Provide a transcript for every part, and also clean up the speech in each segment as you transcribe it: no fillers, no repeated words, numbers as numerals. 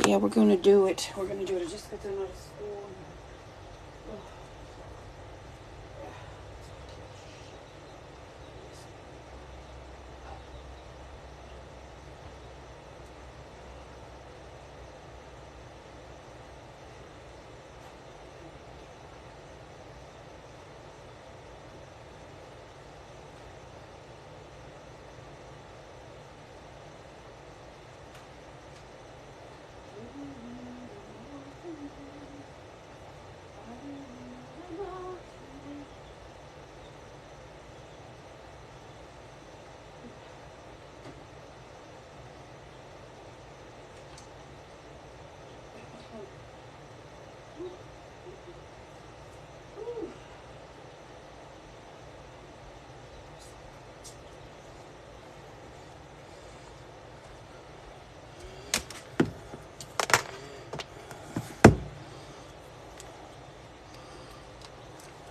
Yeah, we're going to do it. We're going to do it. I just got done out of school.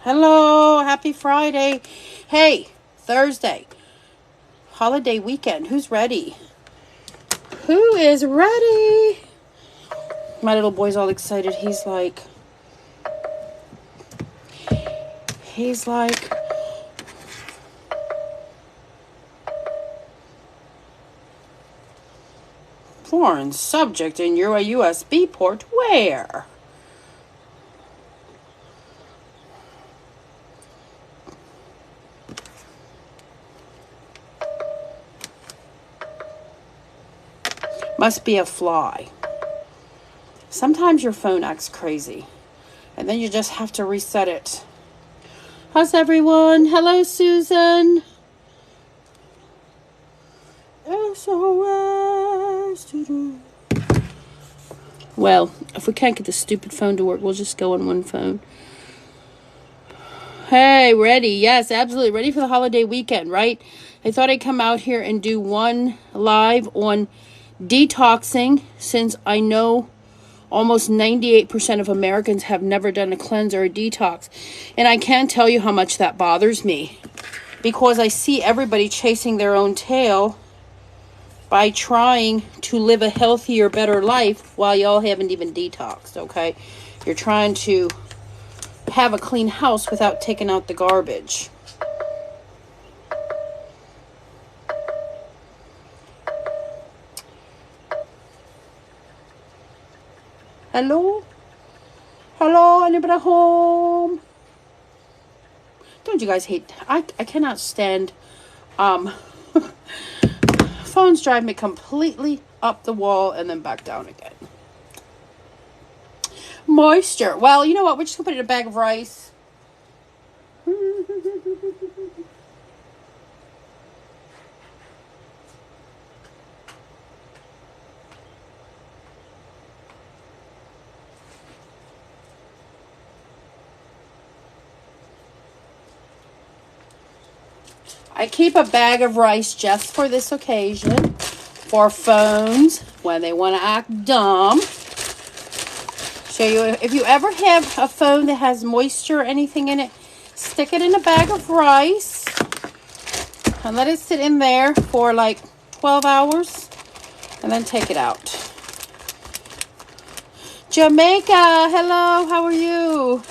Hello, happy Friday. Hey, Thursday, holiday weekend. Who's ready? Who is ready? My little boy's all excited. He's like, foreign subject in your USB port. Where? Must be a fly. Sometimes your phone acts crazy, and then you just have to reset it. How's everyone? Hello, Susan. SOS. Well, if we can't get the stupid phone to work, we'll just go on one phone. Hey, ready? Yes, absolutely. Ready for the holiday weekend, right? I thought I'd come out here and do one live on detoxing, since I know almost 98% of Americans have never done a cleanse or a detox. And I can't tell you how much that bothers me, because I see everybody chasing their own tail by trying to live a healthier, better life while y'all haven't even detoxed, okay? You're trying to have a clean house without taking out the garbage. Hello? Hello, anybody home? Don't you guys hate... I cannot stand... phones drive me completely up the wall and then back down again. Moisture. Well, you know what? We're just going to put it in a bag of rice. I keep a bag of rice just for this occasion, for phones when they want to act dumb. Show you, if you ever have a phone that has moisture or anything in it, stick it in a bag of rice and let it sit in there for like 12 hours and then take it out. Jamaica, hello, how are you?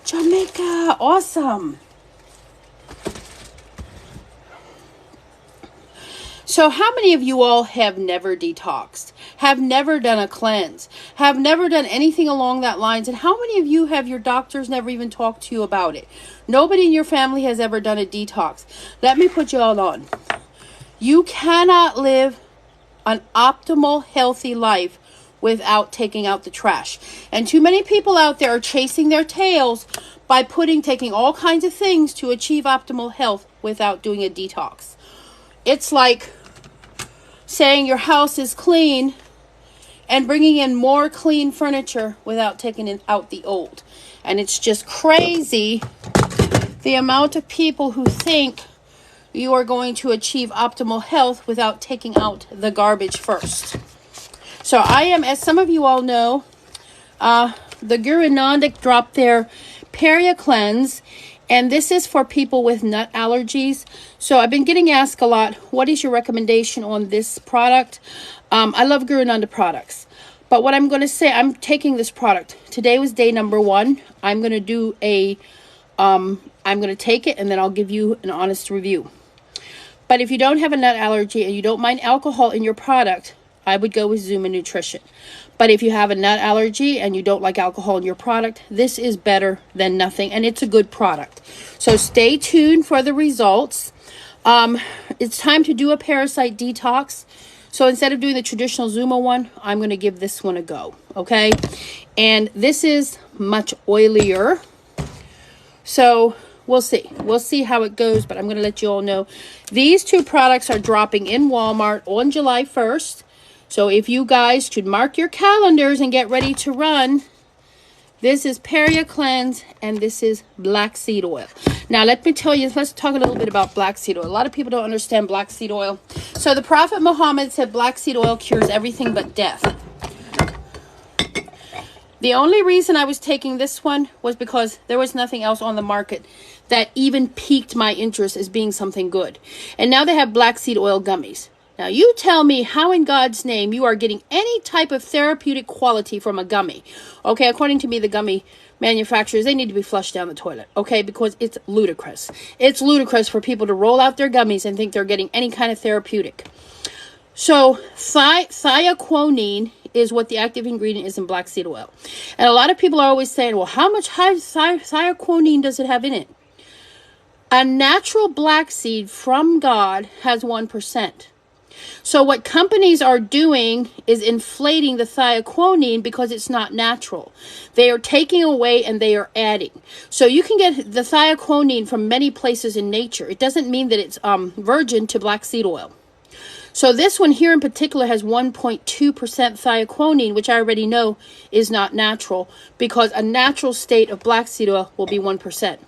Jamaica, awesome. So how many of you all have never detoxed, have never done a cleanse, have never done anything along that lines? And how many of you have your doctors never even talked to you about it? Nobody in your family has ever done a detox. Let me put you all on. You cannot live an optimal, healthy life without taking out the trash. And too many people out there are chasing their tails by taking all kinds of things to achieve optimal health without doing a detox. It's like saying your house is clean and bringing in more clean furniture without taking out the old. And it's just crazy the amount of people who think you are going to achieve optimal health without taking out the garbage first. So I am, as some of you all know, the Guru Nanak dropped their Peria cleanse, And this is for people with nut allergies. So I've been getting asked a lot, what is your recommendation on this product? I love Gurunanda products. But what I'm going to say, I'm taking this product. Today was day number 1. I'm going to do I'm going to take it and then I'll give you an honest review. But if you don't have a nut allergy and you don't mind alcohol in your product, I would go with Zuma Nutrition. But if you have a nut allergy and you don't like alcohol in your product, this is better than nothing, and it's a good product. So stay tuned for the results. It's time to do a parasite detox. So instead of doing the traditional Zuma one, I'm going to give this one a go, okay? And this is much oilier. So we'll see. We'll see how it goes, but I'm going to let you all know. These 2 products are dropping in Walmart on July 1st. So if you guys should mark your calendars and get ready to run, this is Peria Cleanse and this is black seed oil. Now let me tell you, let's talk a little bit about black seed oil. A lot of people don't understand black seed oil. So the Prophet Muhammad said black seed oil cures everything but death. The only reason I was taking this one was because there was nothing else on the market that even piqued my interest as being something good. And now they have black seed oil gummies. Now, you tell me how in God's name you are getting any type of therapeutic quality from a gummy. Okay, according to me, the gummy manufacturers, they need to be flushed down the toilet. Okay, because it's ludicrous. It's ludicrous for people to roll out their gummies and think they're getting any kind of therapeutic. So, thiaquinone is what the active ingredient is in black seed oil. And a lot of people are always saying, well, how much thiaquinone does it have in it? A natural black seed from God has 1%. So what companies are doing is inflating the thiaquinone because it's not natural. They are taking away and they are adding. So you can get the thiaquinone from many places in nature. It doesn't mean that it's virgin to black seed oil. So this one here in particular has 1.2% thiaquinone, which I already know is not natural, because a natural state of black seed oil will be 1%,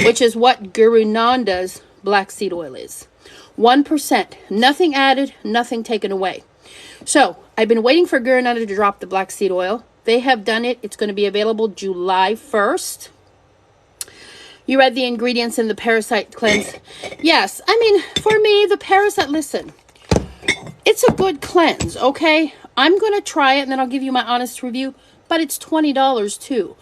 which is what Gurunanda's black seed oil is. 1%, nothing added, nothing taken away. So I've been waiting for Gurunanda to drop the black seed oil. They have done it. It's going to be available July 1st. You read the ingredients in the parasite cleanse. Yes, I mean, for me, the parasite, listen, it's a good cleanse, okay? I'm going to try it and then I'll give you my honest review, but it's $20 too.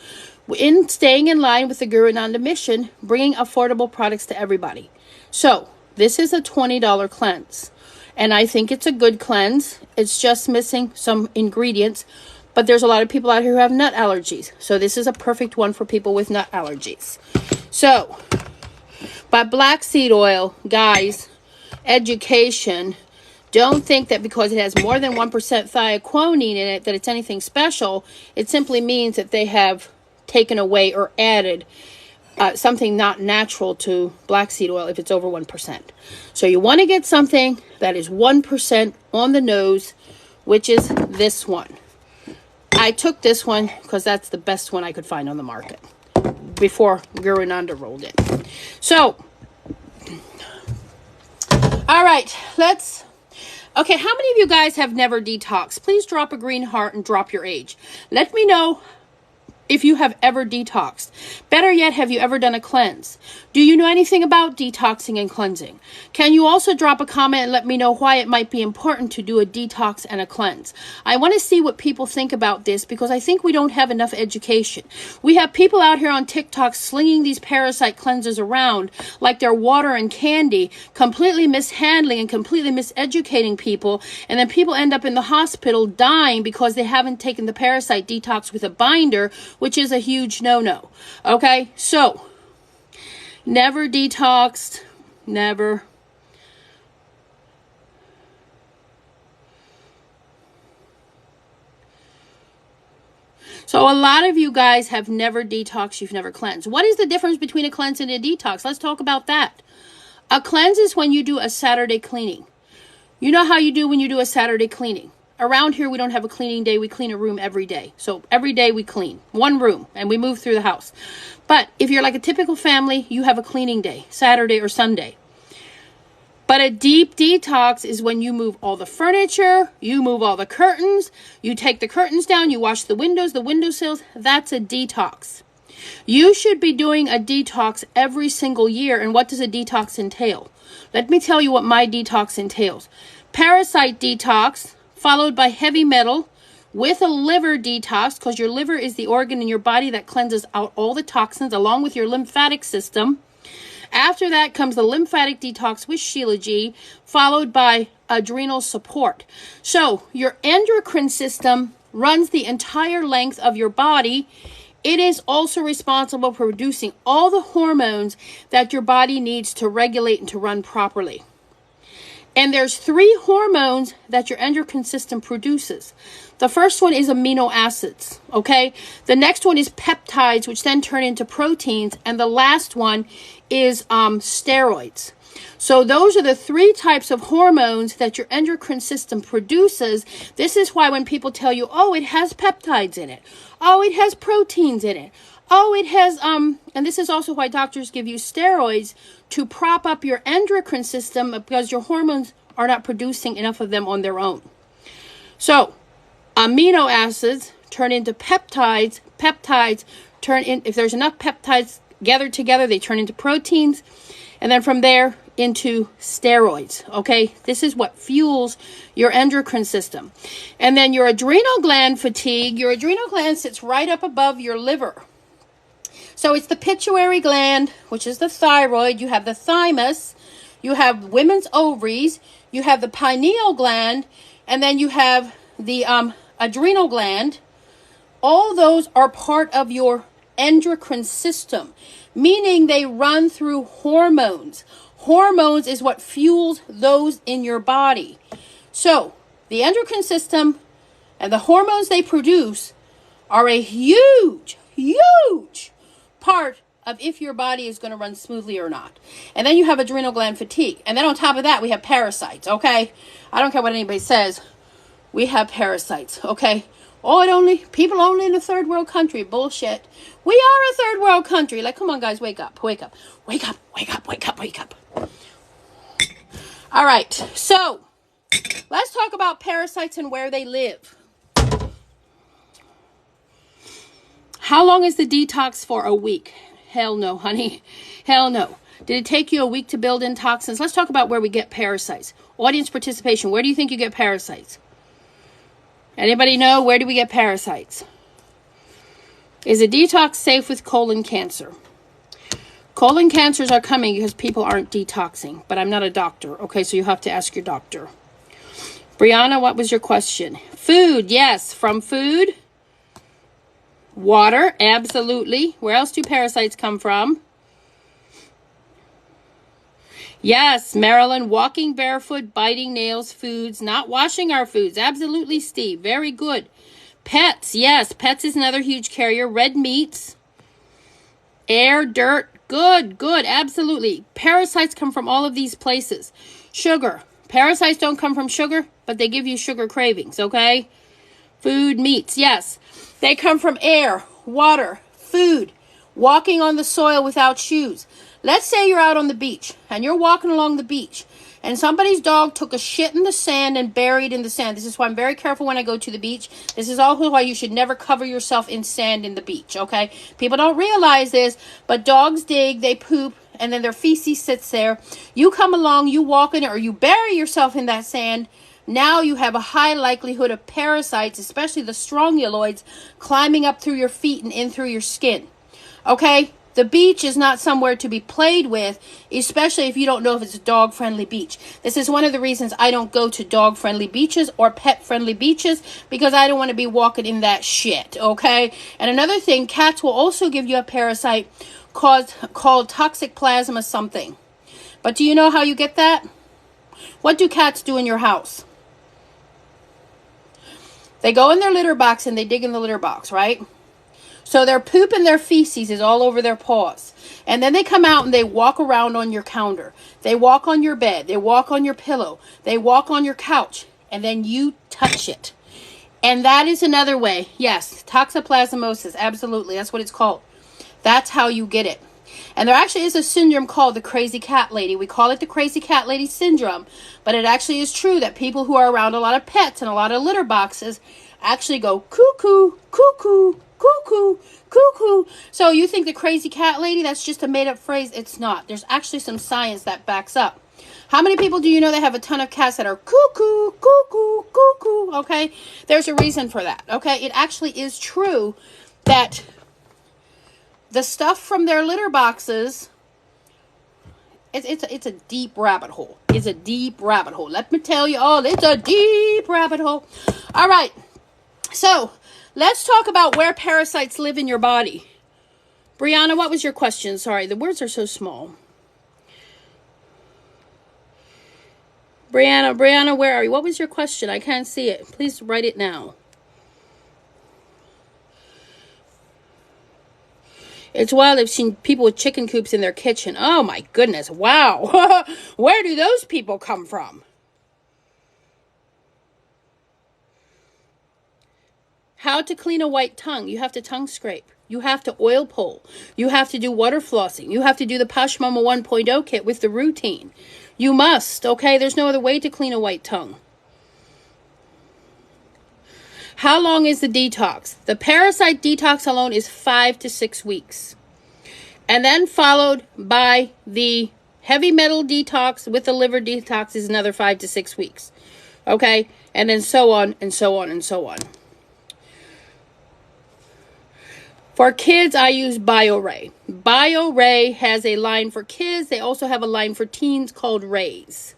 In staying in line with the Gurunanda mission, bringing affordable products to everybody. So this is a $20 cleanse, and I think it's a good cleanse. It's just missing some ingredients, but there's a lot of people out here who have nut allergies, so this is a perfect one for people with nut allergies. So, but black seed oil, guys, education. Don't think that because it has more than 1% thiaquinone in it that it's anything special. It simply means that they have taken away or added something not natural to black seed oil if it's over 1%. So you want to get something that is 1% on the nose, which is this one. I took this one because that's the best one I could find on the market before Gurunanda rolled in. So, all right, okay, how many of you guys have never detoxed? Please drop a green heart and drop your age. Let me know if you have ever detoxed. Better yet, have you ever done a cleanse? Do you know anything about detoxing and cleansing? Can you also drop a comment and let me know why it might be important to do a detox and a cleanse? I want to see what people think about this because I think we don't have enough education. We have people out here on TikTok slinging these parasite cleanses around like they're water and candy, completely mishandling and completely miseducating people, and then people end up in the hospital dying because they haven't taken the parasite detox with a binder, which is a huge no-no. Okay, so never detoxed, never. So a lot of you guys have never detoxed, you've never cleansed. What is the difference between a cleanse and a detox? Let's talk about that. A cleanse is when you do a Saturday cleaning. You know how you do when you do a Saturday cleaning. Around here, we don't have a cleaning day. We clean a room every day. So every day we clean one room and we move through the house. But if you're like a typical family, you have a cleaning day, Saturday or Sunday. But a deep detox is when you move all the furniture, you move all the curtains, you take the curtains down, you wash the windows, the windowsills. That's a detox. You should be doing a detox every single year. And what does a detox entail? Let me tell you what my detox entails. Parasite detox, followed by heavy metal, with a liver detox, because your liver is the organ in your body that cleanses out all the toxins, along with your lymphatic system. After that comes the lymphatic detox with Sheila G, followed by adrenal support. So your endocrine system runs the entire length of your body. It is also responsible for producing all the hormones that your body needs to regulate and to run properly. And there's 3 hormones that your endocrine system produces. The first one is amino acids, okay? The next one is peptides, which then turn into proteins. And the last one is steroids. So those are the 3 types of hormones that your endocrine system produces. This is why when people tell you, oh, it has peptides in it. Oh, it has proteins in it. Oh, it has, and this is also why doctors give you steroids to prop up your endocrine system, because your hormones are not producing enough of them on their own. So, amino acids turn into peptides. Peptides turn in, if there's enough peptides gathered together, they turn into proteins. And then from there into steroids, okay? This is what fuels your endocrine system. And then your adrenal gland fatigue, your adrenal gland sits right up above your liver. So it's the pituitary gland, which is the thyroid. You have the thymus. You have women's ovaries. You have the pineal gland. And then you have the adrenal gland. All those are part of your endocrine system, meaning they run through hormones. Hormones is what fuels those in your body. So the endocrine system and the hormones they produce are a huge, huge part of if your body is going to run smoothly or not. And then you have adrenal gland fatigue. And then on top of that, we have parasites, okay? I don't care what anybody says. We have parasites, okay? Oh, people only in a third world country. Bullshit. We are a third world country. Like, come on, guys, wake up, wake up, wake up, wake up, wake up, wake up. All right, so let's talk about parasites and where they live. How long is the detox for? A week? Hell no, honey. Hell no. Did it take you a week to build in toxins? Let's talk about where we get parasites. Audience participation. Where do you think you get parasites? Anybody know? Where do we get parasites? Is a detox safe with colon cancer? Colon cancers are coming because people aren't detoxing. But I'm not a doctor. Okay, so you have to ask your doctor. Brianna, what was your question? Food, yes. From food. Water, absolutely. Where else do parasites come from? Yes, Marilyn, walking barefoot, biting nails, foods, not washing our foods. Absolutely, Steve. Very good. Pets, yes. Pets is another huge carrier. Red meats. Air, dirt. Good, good. Absolutely. Parasites come from all of these places. Sugar. Parasites don't come from sugar, but they give you sugar cravings, okay? Food, meats, yes. They come from air, water, food, walking on the soil without shoes. Let's say you're out on the beach and you're walking along the beach and somebody's dog took a shit in the sand and buried in the sand. This is why I'm very careful when I go to the beach. This is also why you should never cover yourself in sand in the beach, okay? People don't realize this, but dogs dig, they poop, and then their feces sits there. You come along, you walk in it, or you bury yourself in that sand. Now you have a high likelihood of parasites, especially the strongyloids, climbing up through your feet and in through your skin. Okay? The beach is not somewhere to be played with, especially if you don't know if it's a dog-friendly beach. This is one of the reasons I don't go to dog-friendly beaches or pet-friendly beaches, because I don't want to be walking in that shit, okay? And another thing, cats will also give you a parasite called toxic plasma something. But do you know how you get that? What do cats do in your house? They go in their litter box and they dig in the litter box, right? So their poop and their feces is all over their paws. And then they come out and they walk around on your counter. They walk on your bed. They walk on your pillow. They walk on your couch. And then you touch it. And that is another way. Yes, toxoplasmosis. Absolutely. That's what it's called. That's how you get it. And there actually is a syndrome called the crazy cat lady. We call it the crazy cat lady syndrome. But it actually is true that people who are around a lot of pets and a lot of litter boxes actually go cuckoo, cuckoo, cuckoo, cuckoo. So you think the crazy cat lady, that's just a made up phrase? It's not. There's actually some science that backs up. How many people do you know that have a ton of cats that are cuckoo, cuckoo, cuckoo? Okay, there's a reason for that. Okay, it actually is true that the stuff from their litter boxes, it's a deep rabbit hole. It's a deep rabbit hole. Let me tell you all, it's a deep rabbit hole. All right, so let's talk about where parasites live in your body. Brianna, what was your question? Sorry, the words are so small. Brianna, where are you? What was your question? I can't see it. Please write it now. It's wild. I've seen people with chicken coops in their kitchen. Oh my goodness. Wow. Where do those people come from? How to clean a white tongue. You have to tongue scrape. You have to oil pull. You have to do water flossing. You have to do the Poshmamma 1.0 kit with the routine. You must, okay? There's no other way to clean a white tongue. How long is the detox? The parasite detox alone is 5 to 6 weeks. And then followed by the heavy metal detox with the liver detox is another 5 to 6 weeks. Okay? And then so on and so on and so on. For kids, I use BioRay. BioRay has a line for kids. They also have a line for teens called Rays.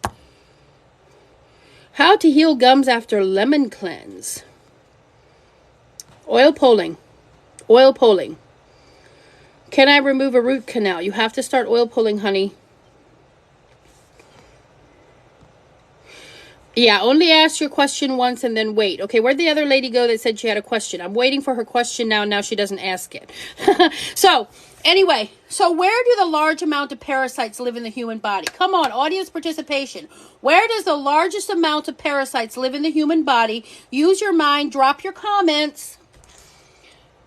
How to heal gums after lemon cleanse. Oil pulling. Oil pulling. Can I remove a root canal? You have to start oil pulling, honey. Yeah, only ask your question once and then wait. Okay, where'd the other lady go that said she had a question? I'm waiting for her question now. Now she doesn't ask it. So, anyway, so where do the large amount of parasites live in the human body? Come on, audience participation. Where does the largest amount of parasites live in the human body? Use your mind. Drop your comments.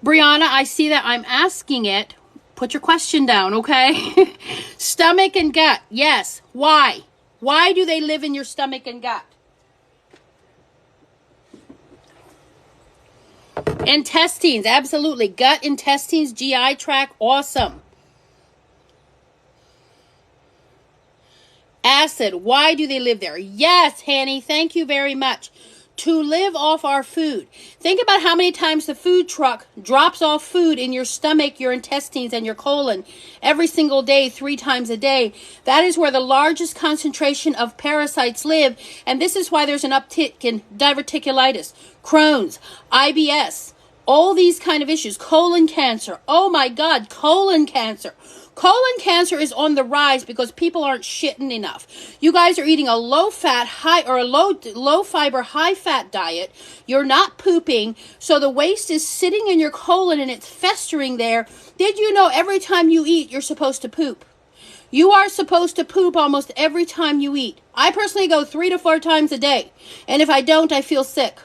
Brianna, I see that I'm asking it. Put your question down, okay? Stomach and gut. Yes. Why? Why do they live in your stomach and gut? Intestines, absolutely. Gut, intestines, GI tract, awesome. Acid, why do they live there? Yes, Hanny, thank you very much. To live off our food. Think about how many times the food truck drops off food in your stomach, your intestines, and your colon every single day, 3 times a day. That is where the largest concentration of parasites live, and this is why there's an uptick in diverticulitis, Crohn's, IBS, all these kind of issues, colon cancer. Oh my God, colon cancer. Colon cancer is on the rise because people aren't shitting enough. You guys are eating a low-fat, low-fiber, high-fat diet. You're not pooping, so the waste is sitting in your colon and it's festering there. Did you know every time you eat, you're supposed to poop? You are supposed to poop almost every time you eat. I personally go 3 to 4 times a day, and if I don't, I feel sick.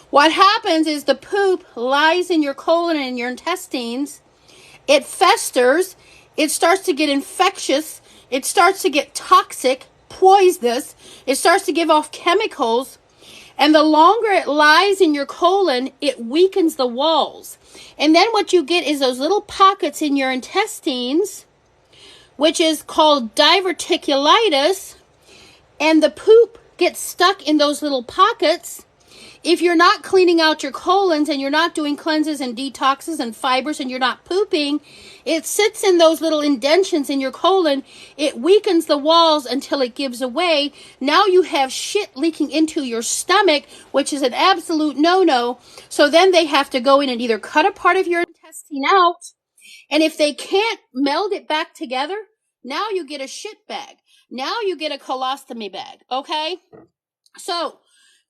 What happens is the poop lies in your colon and in your intestines. It festers. It starts to get infectious. It starts to get toxic, poisonous. It starts to give off chemicals. And the longer it lies in your colon, it weakens the walls. And then what you get is those little pockets in your intestines, which is called diverticulitis. And the poop gets stuck in those little pockets. If you're not cleaning out your colons and you're not doing cleanses and detoxes and fibers and you're not pooping, it sits in those little indentions in your colon. It weakens the walls until it gives away. Now you have shit leaking into your stomach, which is an absolute no-no. So then they have to go in and either cut a part of your intestine out, and if they can't meld it back together, now you get a shit bag. Now you get a colostomy bag, okay? So,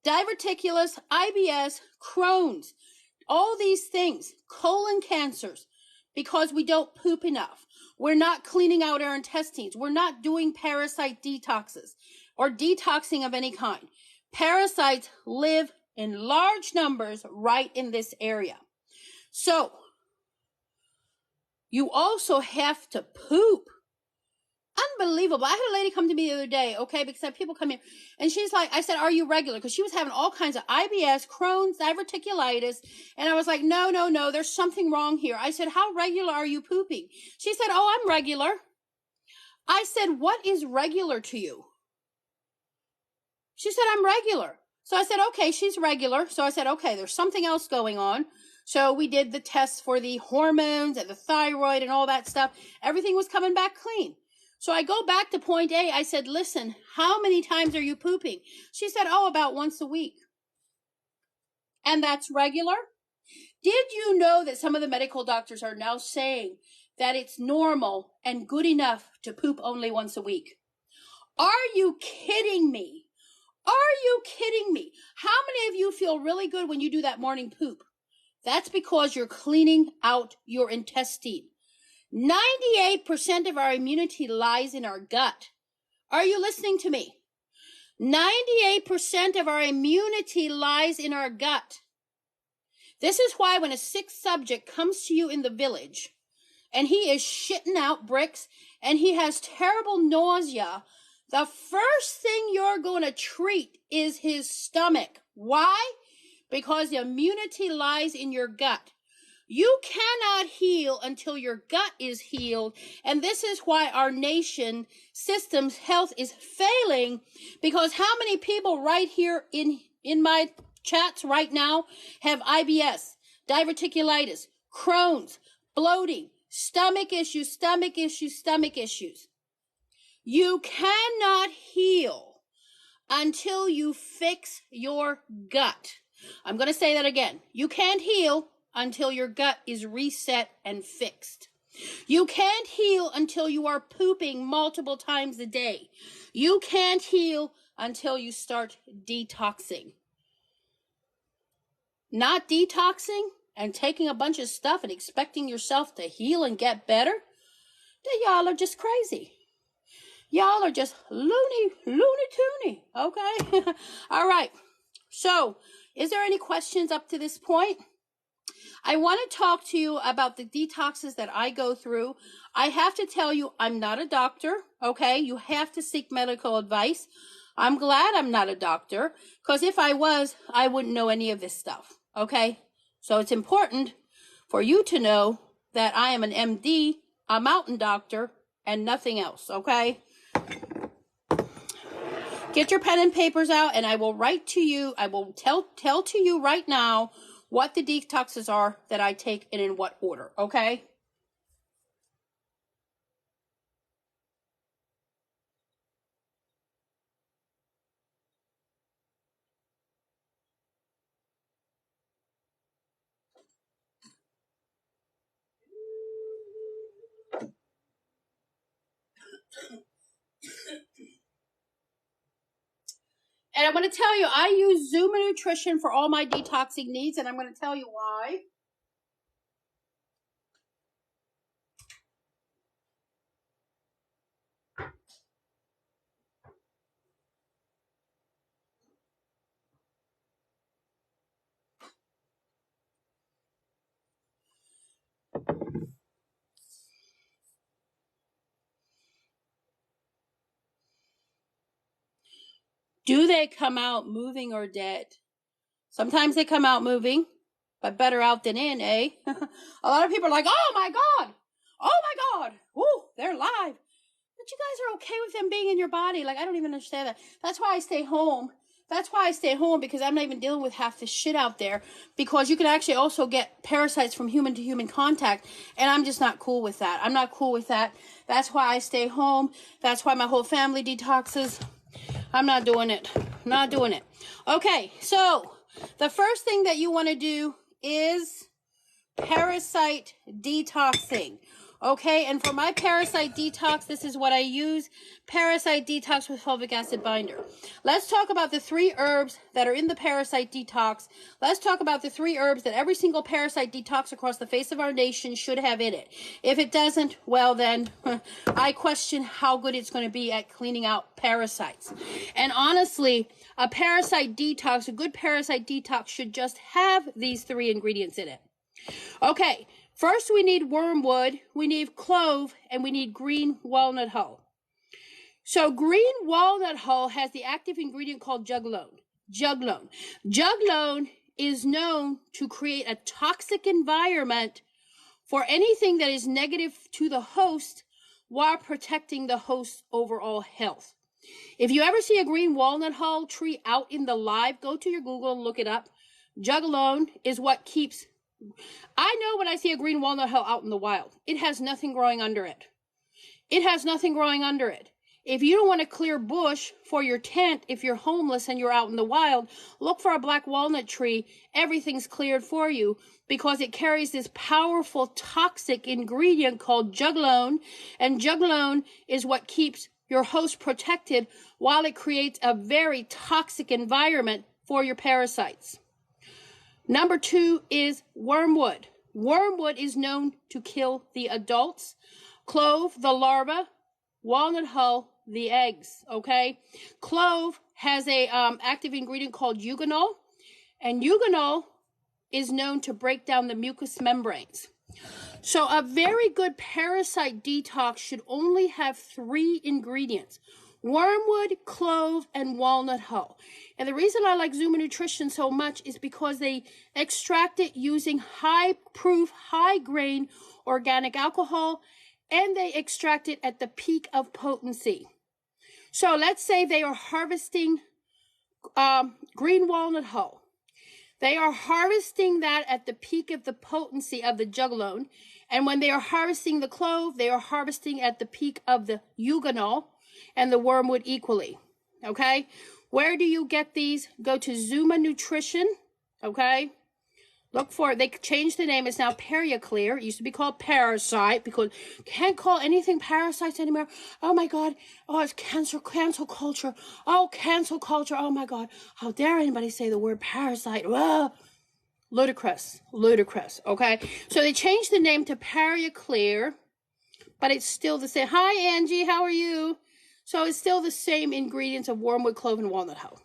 diverticulus, IBS, Crohn's, all these things, colon cancers, because we don't poop enough. We're not cleaning out our intestines. We're not doing parasite detoxes or detoxing of any kind. Parasites live in large numbers right in this area. So, you also have to poop. Unbelievable. I had a lady come to me the other day, okay, because I have people come in, and she's like, I said, are you regular? Because she was having all kinds of IBS, Crohn's, diverticulitis, and I was like, no, there's something wrong here. I said, how regular are you pooping? She said, oh, I'm regular. I said, what is regular to you? She said, I'm regular. So I said, okay, she's regular. So I said, okay, there's something else going on. So we did the tests for the hormones and the thyroid and all that stuff. Everything was coming back clean. So I go back to point A. I said, listen, how many times are you pooping? She said, oh, about once a week. And that's regular? Did you know that some of the medical doctors are now saying that it's normal and good enough to poop only once a week? Are you kidding me? Are you kidding me? How many of you feel really good when you do that morning poop? That's because you're cleaning out your intestine. 98% of our immunity lies in our gut. Are you listening to me? 98% of our immunity lies in our gut. This is why when a sick subject comes to you in the village and he is shitting out bricks and he has terrible nausea, the first thing you're going to treat is his stomach. Why? Because the immunity lies in your gut. You cannot heal until your gut is healed. And this is why our nation system's health is failing, because how many people right here in my chats right now have IBS, diverticulitis, Crohn's, bloating, stomach issues. You cannot heal until you fix your gut. I'm going to say that again. You can't heal until your gut is reset and fixed. You can't heal until you are pooping multiple times a day. You can't heal until you start detoxing. Not detoxing and taking a bunch of stuff and expecting yourself to heal and get better, then y'all are just crazy. Y'all are just loony toony, okay? All right. So, is there any questions up to this point? I want to talk to you about the detoxes that I go through. I have to tell you, I'm not a doctor, okay? You have to seek medical advice. I'm glad I'm not a doctor, because if I was, I wouldn't know any of this stuff, okay? So it's important for you to know that I am an MD, a mountain doctor, and nothing else, okay? Get your pen and papers out, and I will write to you. I will tell to you right now what the detoxes are that I take and in what order, okay? And I'm going to tell you, I use Zuma Nutrition for all my detoxing needs, and I'm going to tell you why. Do they come out moving or dead? Sometimes they come out moving, but better out than in, eh? A lot of people are like, oh my God, woo, they're live. But you guys are okay with them being in your body. Like, I don't even understand that. That's why I stay home. Because I'm not even dealing with half this shit out there, because you can actually also get parasites from human to human contact, and I'm just not cool with that. I'm not cool with that. That's why I stay home. That's why my whole family detoxes. I'm not doing it. Okay, so the first thing that you want to do is parasite detoxing. Okay, and for my parasite detox, this is what I use. Parasite detox with fulvic acid binder. Let's talk about the 3 herbs that are in the parasite detox. Let's talk about the 3 herbs that every single parasite detox across the face of our nation should have in it. If it doesn't, well then, I question how good it's going to be at cleaning out parasites. And honestly, a parasite detox, a good parasite detox should just have these 3 ingredients in it. Okay, first we need wormwood, we need clove, and we need green walnut hull. So green walnut hull has the active ingredient called juglone. Juglone. Juglone is known to create a toxic environment for anything that is negative to the host while protecting the host's overall health. If you ever see a green walnut hull tree out in the live, go to your Google and look it up. Juglone is what keeps... I know when I see a green walnut hull out in the wild, it has nothing growing under it. It has nothing growing under it. If you don't want to clear bush for your tent, if you're homeless and you're out in the wild, look for a black walnut tree. Everything's cleared for you because it carries this powerful toxic ingredient called juglone. And juglone is what keeps your host protected while it creates a very toxic environment for your parasites. Number 2 is wormwood. Wormwood is known to kill the adults, clove, the larva, walnut hull, the eggs, okay? Clove has a active ingredient called eugenol, and eugenol is known to break down the mucous membranes. So a very good parasite detox should only have 3 ingredients: wormwood, clove, and walnut hull. And the reason I like Zuma Nutrition so much is because they extract it using high-proof, high-grain organic alcohol, and they extract it at the peak of potency. So let's say they are harvesting green walnut hull. They are harvesting that at the peak of the potency of the juglone. And when they are harvesting the clove, they are harvesting at the peak of the eugenol and the wormwood equally. Okay? Where do you get these? Go to Zuma Nutrition. Okay? Look for it. They changed the name. It's now Periclear. It used to be called Parasite because can't call anything parasites anymore. Oh my God. Oh, it's cancel culture. Oh, cancel culture. Oh my God. How dare anybody say the word parasite? Ugh. Ludicrous. Ludicrous. Okay. So they changed the name to Periclear, but it's still the same. Hi, Angie. How are you? So it's still the same ingredients of wormwood, clove, and walnut hull.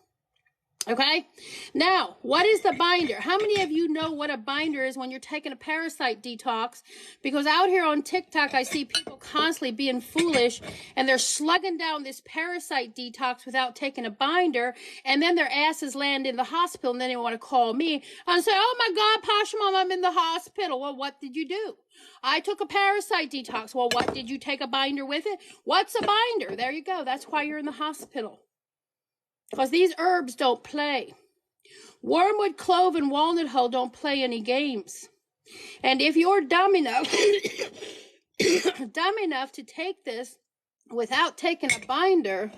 Okay, now, what is the binder? How many of you know what a binder is when you're taking a parasite detox? Because out here on TikTok, I see people constantly being foolish, and they're slugging down this parasite detox without taking a binder, and then their asses land in the hospital, and then they want to call me and say, oh my God, Poshmamma, I'm in the hospital. Well, what did you do? I took a parasite detox. Well, what did you take a binder with it? What's a binder? There you go. That's why you're in the hospital. Because these herbs don't play. Wormwood, clove, and walnut hull don't play any games. And if you're dumb enough, to take this without taking a binder,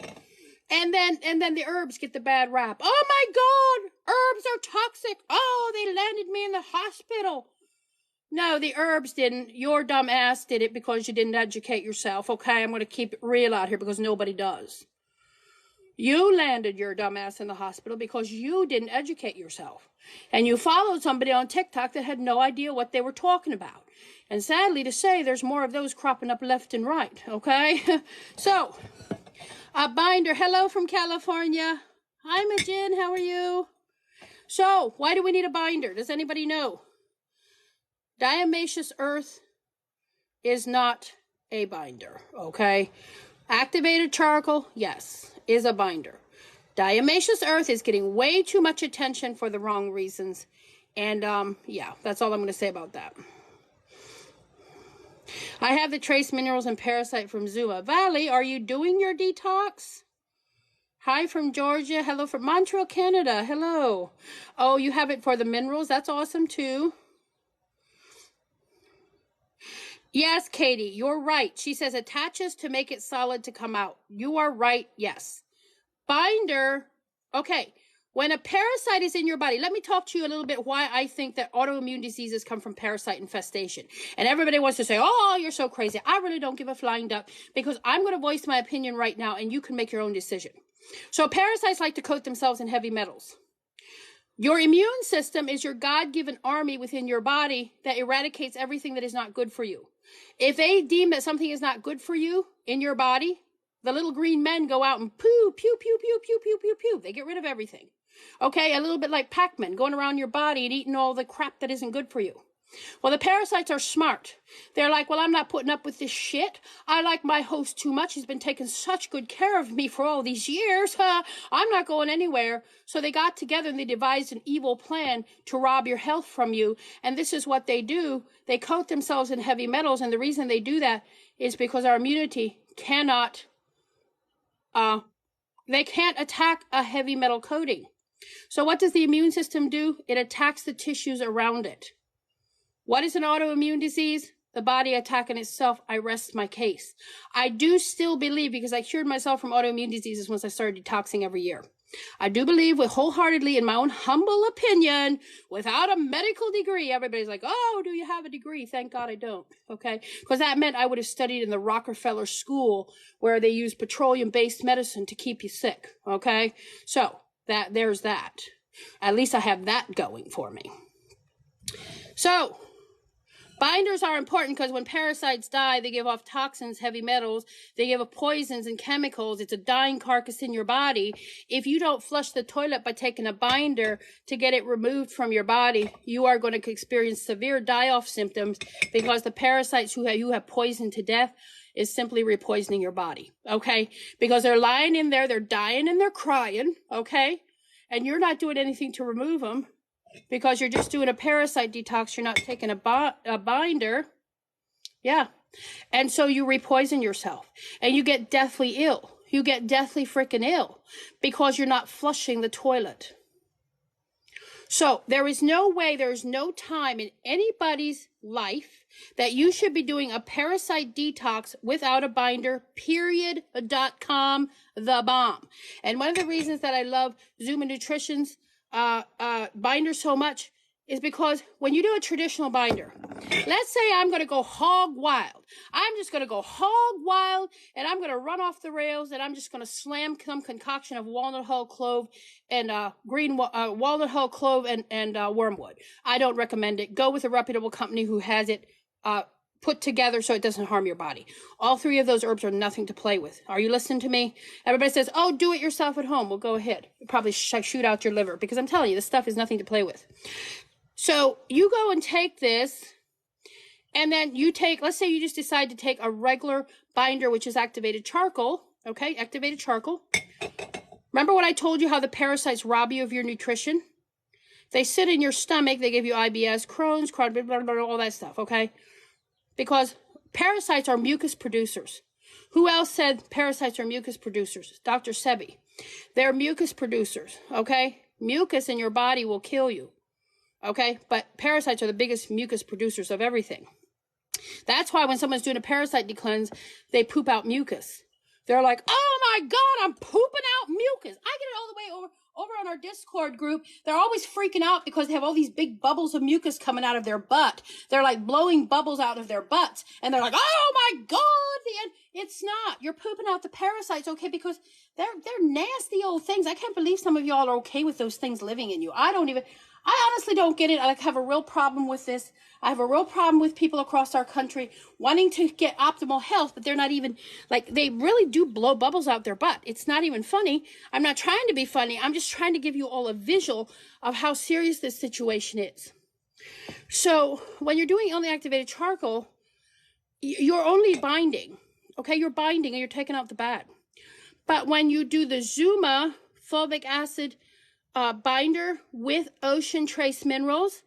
and then the herbs get the bad rap. Oh my God, herbs are toxic. Oh, they landed me in the hospital. No, the herbs didn't. Your dumb ass did it because you didn't educate yourself. Okay, I'm going to keep it real out here because nobody does. You landed your dumb ass in the hospital because you didn't educate yourself. And you followed somebody on TikTok that had no idea what they were talking about. And sadly to say, there's more of those cropping up left and right, okay? So, a binder. Hello from California. Hi, Majin. How are you? So, why do we need a binder? Does anybody know? Diatomaceous earth is not a binder, okay? Activated charcoal, yes, is a binder. Diatomaceous earth is getting way too much attention for the wrong reasons. And, yeah, that's all I'm going to say about that. I have the trace minerals and parasite from Zuma. Valley, are you doing your detox? Hi from Georgia. Hello from Montreal, Canada. Hello. Oh, you have it for the minerals. That's awesome, too. Yes, Katie, you're right. She says attaches to make it solid to come out. You are right, yes. Binder, okay. When a parasite is in your body, let me talk to you a little bit why I think that autoimmune diseases come from parasite infestation. And everybody wants to say, oh, you're so crazy. I really don't give a flying duck because I'm going to voice my opinion right now and you can make your own decision. So parasites like to coat themselves in heavy metals. Your immune system is your God-given army within your body that eradicates everything that is not good for you. If they deem that something is not good for you in your body, the little green men go out and pew, pew, pew, pew, pew, pew, pew, pew. They get rid of everything. Okay, a little bit like Pac-Man going around your body and eating all the crap that isn't good for you. Well, the parasites are smart. They're like, well, I'm not putting up with this shit. I like my host too much. He's been taking such good care of me for all these years. I'm not going anywhere. So they got together and they devised an evil plan to rob your health from you. And this is what they do. They coat themselves in heavy metals. And the reason they do that is because our immunity cannot, they can't attack a heavy metal coating. So what does the immune system do? It attacks the tissues around it. What is an autoimmune disease? The body attacking itself. I rest my case. I do still believe, because I cured myself from autoimmune diseases once I started detoxing every year. I do believe wholeheartedly, in my own humble opinion, without a medical degree. Everybody's like, oh, do you have a degree? Thank God I don't. Okay. Because that meant I would have studied in the Rockefeller School where they use petroleum-based medicine to keep you sick. Okay. So there's that. At least I have that going for me. So, binders are important because when parasites die, they give off toxins, heavy metals, they give off poisons and chemicals. It's a dying carcass in your body. If you don't flush the toilet by taking a binder to get it removed from your body, you are going to experience severe die-off symptoms because the parasites who you have poisoned to death is simply repoisoning your body, okay? Because they're lying in there, they're dying and they're crying, okay? And you're not doing anything to remove them. Because you're just doing a parasite detox, you're not taking a binder. Yeah. And so you repoison yourself. And you get deathly ill. You get deathly freaking ill. Because you're not flushing the toilet. So there is no way, there is no time in anybody's life that you should be doing a parasite detox without a binder, period.com, the bomb. And one of the reasons that I love Zuma Nutrition's binder so much is because when you do a traditional binder, let's say I'm going to go hog wild. I'm just going to go hog wild and I'm going to run off the rails and I'm just going to slam some concoction of walnut hull clove and walnut hull clove and wormwood. I don't recommend it. Go with a reputable company who has it put together so it doesn't harm your body. All three of those herbs are nothing to play with. Are you listening to me? Everybody says, oh, do it yourself at home. Well, go ahead. You'll probably shoot out your liver because I'm telling you, this stuff is nothing to play with. So you go and take this and then you take, let's say you just decide to take a regular binder, which is activated charcoal. Okay. Activated charcoal. Remember what I told you, how the parasites rob you of your nutrition? They sit in your stomach. They give you IBS, Crohn's, blah, blah, blah, all that stuff. Okay. Because parasites are mucus producers. Who else said parasites are mucus producers? Dr. Sebi. They're mucus producers, okay? Mucus in your body will kill you, okay? But parasites are the biggest mucus producers of everything. That's why when someone's doing a parasite decleanse, they poop out mucus. They're like, oh my God, I'm pooping out mucus. I get it all the way over on our Discord group. They're always freaking out because they have all these big bubbles of mucus coming out of their butt. They're like blowing bubbles out of their butts. And they're like, oh my God, it's not. You're pooping out the parasites, okay? Because they're nasty old things. I can't believe some of y'all are okay with those things living in you. I honestly don't get it. I have a real problem with this. I have a real problem with people across our country wanting to get optimal health, but they're not even, like, they really do blow bubbles out their butt. It's not even funny. I'm not trying to be funny. I'm just trying to give you all a visual of how serious this situation is. So when you're doing only activated charcoal, you're only binding, okay? You're binding and you're taking out the bad. But when you do the Zuma fulvic acid binder with ocean trace minerals,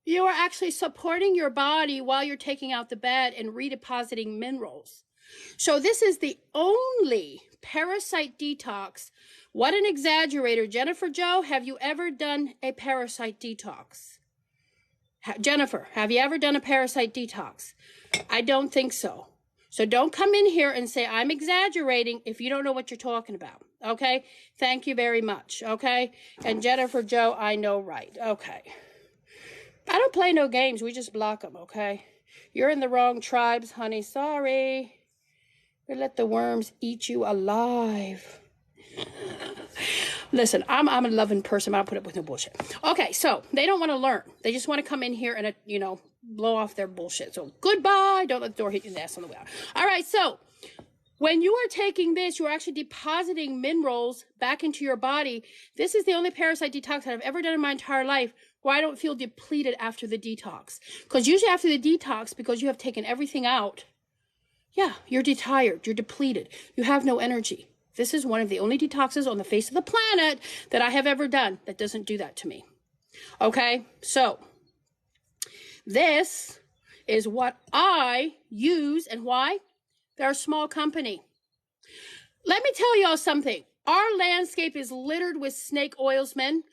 you are actually supporting your body while you're taking out the bad and redepositing minerals. So this is the only parasite detox. What an exaggerator. Jennifer Jo, have you ever done a parasite detox? Jennifer, have you ever done a parasite detox? I don't think so. So don't come in here and say I'm exaggerating if you don't know what you're talking about. Okay? Thank you very much. Okay? And Jennifer Jo, I know right. Okay. I don't play no games. We just block them. Okay? You're in the wrong tribes, honey. Sorry. We let the worms eat you alive. Listen, I'm a loving person. I don't put up with no bullshit. Okay, so they don't want to learn. They just want to come in here and, blow off their bullshit. So goodbye. Don't let the door hit your ass on the way out. All right, so When you are taking this, you're actually depositing minerals back into your body. This is the only parasite detox that I've ever done in my entire life where I don't feel depleted after the detox. Because usually after the detox, because you have taken everything out, yeah, you're tired, you're depleted, you have no energy. This is one of the only detoxes on the face of the planet that I have ever done that doesn't do that to me. Okay, so this is what I use, and why? They're a small company. Let me tell y'all something. Our landscape is littered with snake oilsmen.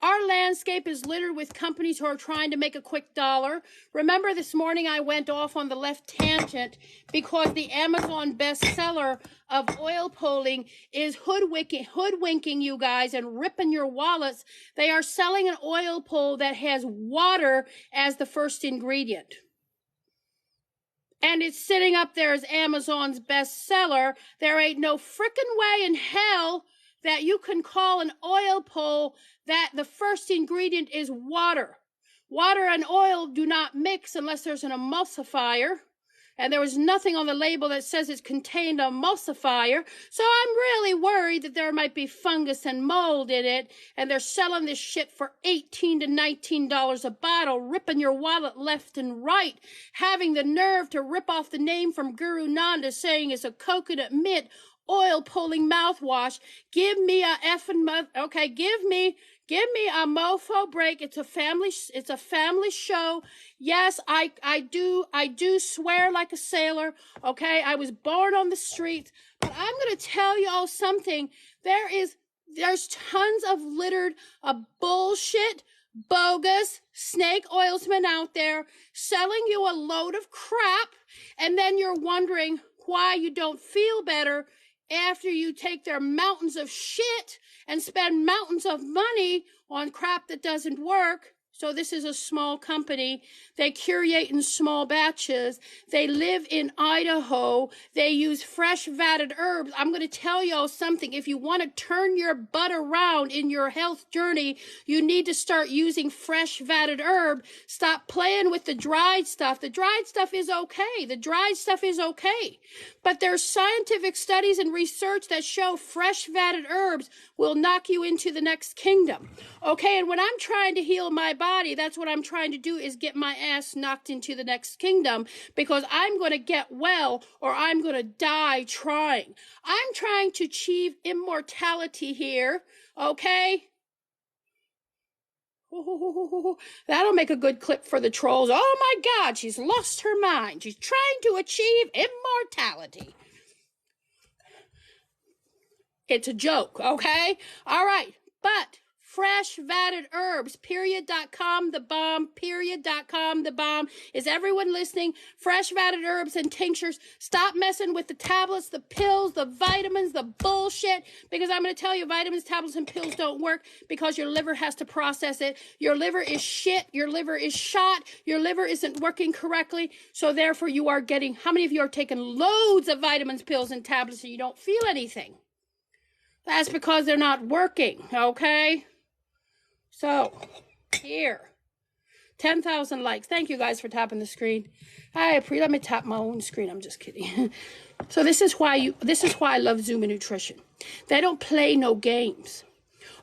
Our landscape is littered with companies who are trying to make a quick dollar. Remember this morning I went off on the left tangent because the Amazon bestseller of oil pulling is hoodwinking you guys and ripping your wallets. They are selling an oil pull that has water as the first ingredient. And it's sitting up there as Amazon's bestseller. There ain't no frickin' way in hell that you can call an oil pull that the first ingredient is water. Water and oil do not mix unless there's an emulsifier. And there was nothing on the label that says it contained an emulsifier. So I'm really worried that there might be fungus and mold in it. And they're selling this shit for $18 to $19 a bottle, ripping your wallet left and right, having the nerve to rip off the name from Guru Nanda saying it's a coconut mint oil pulling mouthwash. Give me a effing okay, give me a mofo break. It's a family show. Yes, I do swear like a sailor. Okay, I was born on the streets, but I'm going to tell y'all something. There's tons of littered bullshit, bogus snake oilsmen out there selling you a load of crap, and then you're wondering why you don't feel better after you take their mountains of shit and spend mountains of money on crap that doesn't work. So this is a small company. They curate in small batches. They live in Idaho. They use fresh vatted herbs. I'm going to tell y'all something. If you want to turn your butt around in your health journey, you need to start using fresh vatted herb. Stop playing with the dried stuff. The dried stuff is okay. But there's scientific studies and research that show fresh vatted herbs will knock you into the next kingdom. Okay, and when I'm trying to heal my body, that's what I'm trying to do, is get my ass knocked into the next kingdom, because I'm going to get well or I'm going to die trying. I'm trying to achieve immortality here, okay? That'll make a good clip for the trolls. Oh my God, she's lost her mind. She's trying to achieve immortality. It's a joke, okay? All right, but fresh vatted herbs, period.com, the bomb, period.com, the bomb. Is everyone listening? Fresh vatted herbs and tinctures. Stop messing with the tablets, the pills, the vitamins, the bullshit, because I'm going to tell you, vitamins, tablets, and pills don't work because your liver has to process it. Your liver is shit. Your liver is shot. Your liver isn't working correctly. So therefore you are getting, how many of you are taking loads of vitamins, pills, and tablets and you don't feel anything? That's because they're not working, okay? So, here. 10,000 likes. Thank you guys for tapping the screen. Let me tap my own screen. I'm just kidding. So this is why I love Zuma Nutrition. They don't play no games.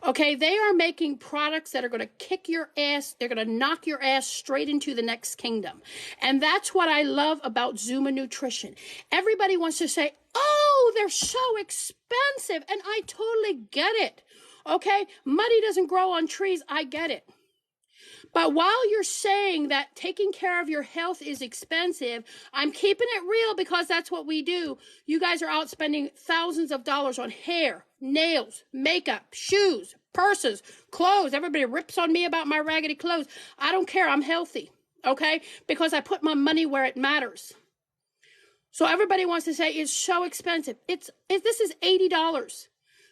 Okay, they are making products that are going to kick your ass. They're going to knock your ass straight into the next kingdom. And that's what I love about Zuma Nutrition. Everybody wants to say, oh, they're so expensive. And I totally get it. Okay, money doesn't grow on trees. I get it. But while you're saying that taking care of your health is expensive, I'm keeping it real because that's what we do. You guys are out spending thousands of dollars on hair, nails, makeup, shoes, purses, clothes. Everybody rips on me about my raggedy clothes. I don't care. I'm healthy, okay? Because I put my money where it matters. So everybody wants to say it's so expensive. This is $80.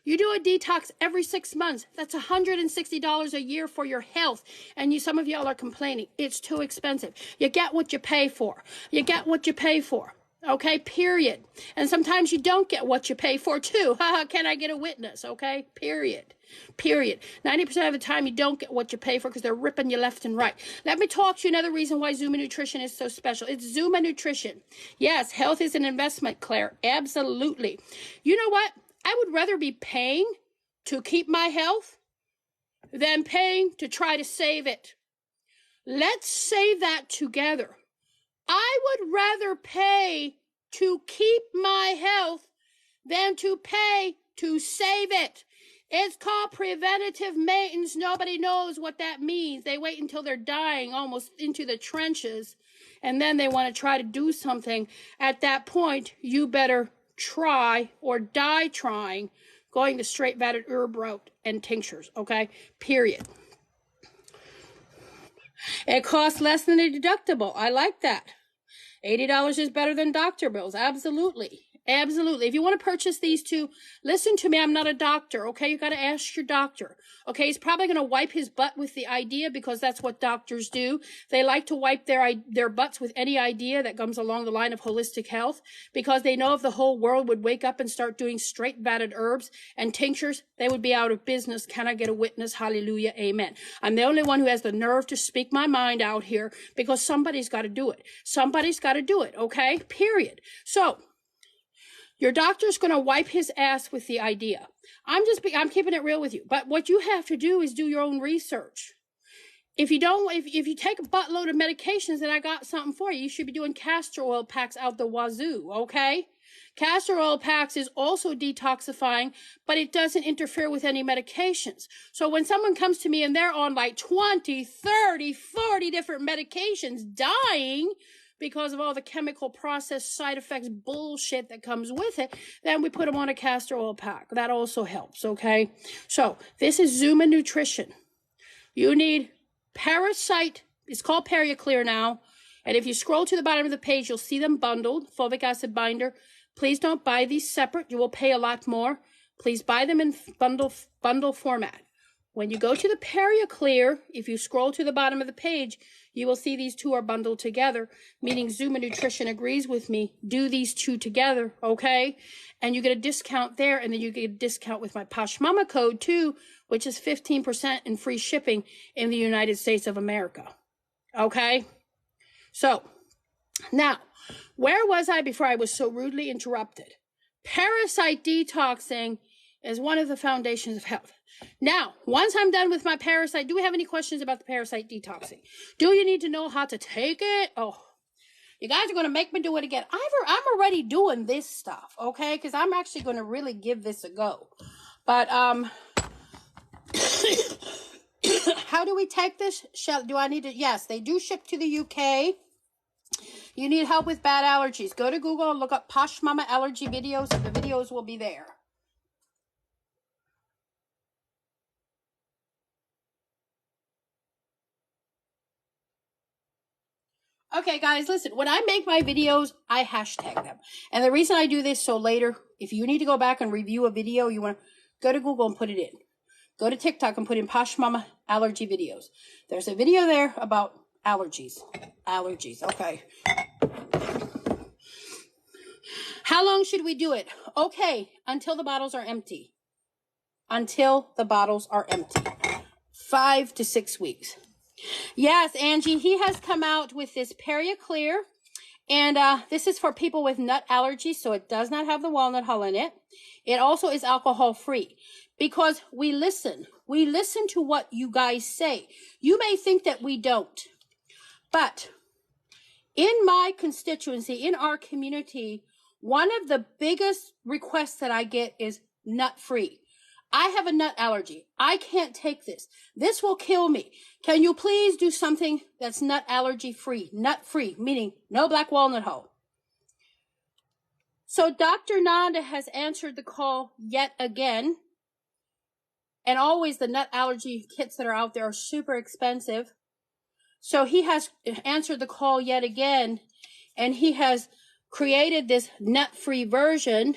You do a detox every 6 months. That's $160 a year for your health. And some of y'all are complaining. It's too expensive. You get what you pay for. You get what you pay for. Okay, period. And sometimes you don't get what you pay for too. Haha, can I get a witness? Okay, period. Period. 90% of the time you don't get what you pay for because they're ripping you left and right. Let me talk to you another reason why Zuma Nutrition is so special. It's Zuma Nutrition. Yes, health is an investment, Claire. Absolutely. You know what? I would rather be paying to keep my health than paying to try to save it. Let's save that together. I would rather pay to keep my health than to pay to save it. It's called preventative maintenance. Nobody knows what that means. They wait until they're dying, almost into the trenches, and then they want to try to do something. At that point, you better try or die trying going the straight vatted herb route and tinctures, okay? Period. It costs less than a deductible. I like that. $80 is better than doctor bills. Absolutely. Absolutely. If you want to purchase these two, listen to me. I'm not a doctor. Okay. You got to ask your doctor. Okay. He's probably going to wipe his butt with the idea because that's what doctors do. They like to wipe their butts with any idea that comes along the line of holistic health because they know if the whole world would wake up and start doing straight vatted herbs and tinctures, they would be out of business. Can I get a witness? Hallelujah. Amen. I'm the only one who has the nerve to speak my mind out here because somebody's got to do it. Somebody's got to do it. Okay. Period. So, your doctor's going to wipe his ass with the idea. I'm keeping it real with you. But what you have to do is do your own research. If you take a buttload of medications, then I got something for you. You should be doing castor oil packs out the wazoo, okay? Castor oil packs is also detoxifying, but it doesn't interfere with any medications. So when someone comes to me and they're on like 20, 30, 40 different medications dying, because of all the chemical process side effects bullshit that comes with it, then we put them on a castor oil pack. That also helps, okay? So this is Zuma Nutrition. You need Parasite. It's called PeriClear now. And if you scroll to the bottom of the page, you'll see them bundled. Fulvic acid binder. Please don't buy these separate. You will pay a lot more. Please buy them in bundle format. When you go to the PeriClear, if you scroll to the bottom of the page, you will see these two are bundled together, meaning Zuma Nutrition agrees with me. Do these two together, okay? And you get a discount there, and then you get a discount with my Poshmamma code too, which is 15% and free shipping in the United States of America, okay? So, now, where was I before I was so rudely interrupted? Parasite detoxing is one of the foundations of health. Now, once I'm done with my parasite, do we have any questions about the parasite detoxing? Do you need to know how to take it? Oh, you guys are going to make me do it again. I'm already doing this stuff, okay? Because I'm actually going to really give this a go. But, how do we take this? Do I need to? Yes, they do ship to the UK. You need help with bad allergies. Go to Google and look up Poshmamma allergy videos. The videos will be there. Okay, guys, listen. When I make my videos, I hashtag them. And the reason I do this, so later, if you need to go back and review a video, you want to go to Google and put it in. Go to TikTok and put in Poshmamma allergy videos. There's a video there about allergies. Allergies, okay. How long should we do it? Okay, until the bottles are empty. Until the bottles are empty. 5 to 6 weeks. Yes, Angie, he has come out with this PeriClear, and this is for people with nut allergies, so it does not have the walnut hull in it. It also is alcohol-free because we listen. We listen to what you guys say. You may think that we don't, but in my constituency, in our community, one of the biggest requests that I get is nut-free. I have a nut allergy. I can't take this. This will kill me. Can you please do something that's nut allergy free? Nut free, meaning no black walnut hull. So Dr. Nanda has answered the call yet again. And always the nut allergy kits that are out there are super expensive. So he has answered the call yet again. And he has created this nut-free version.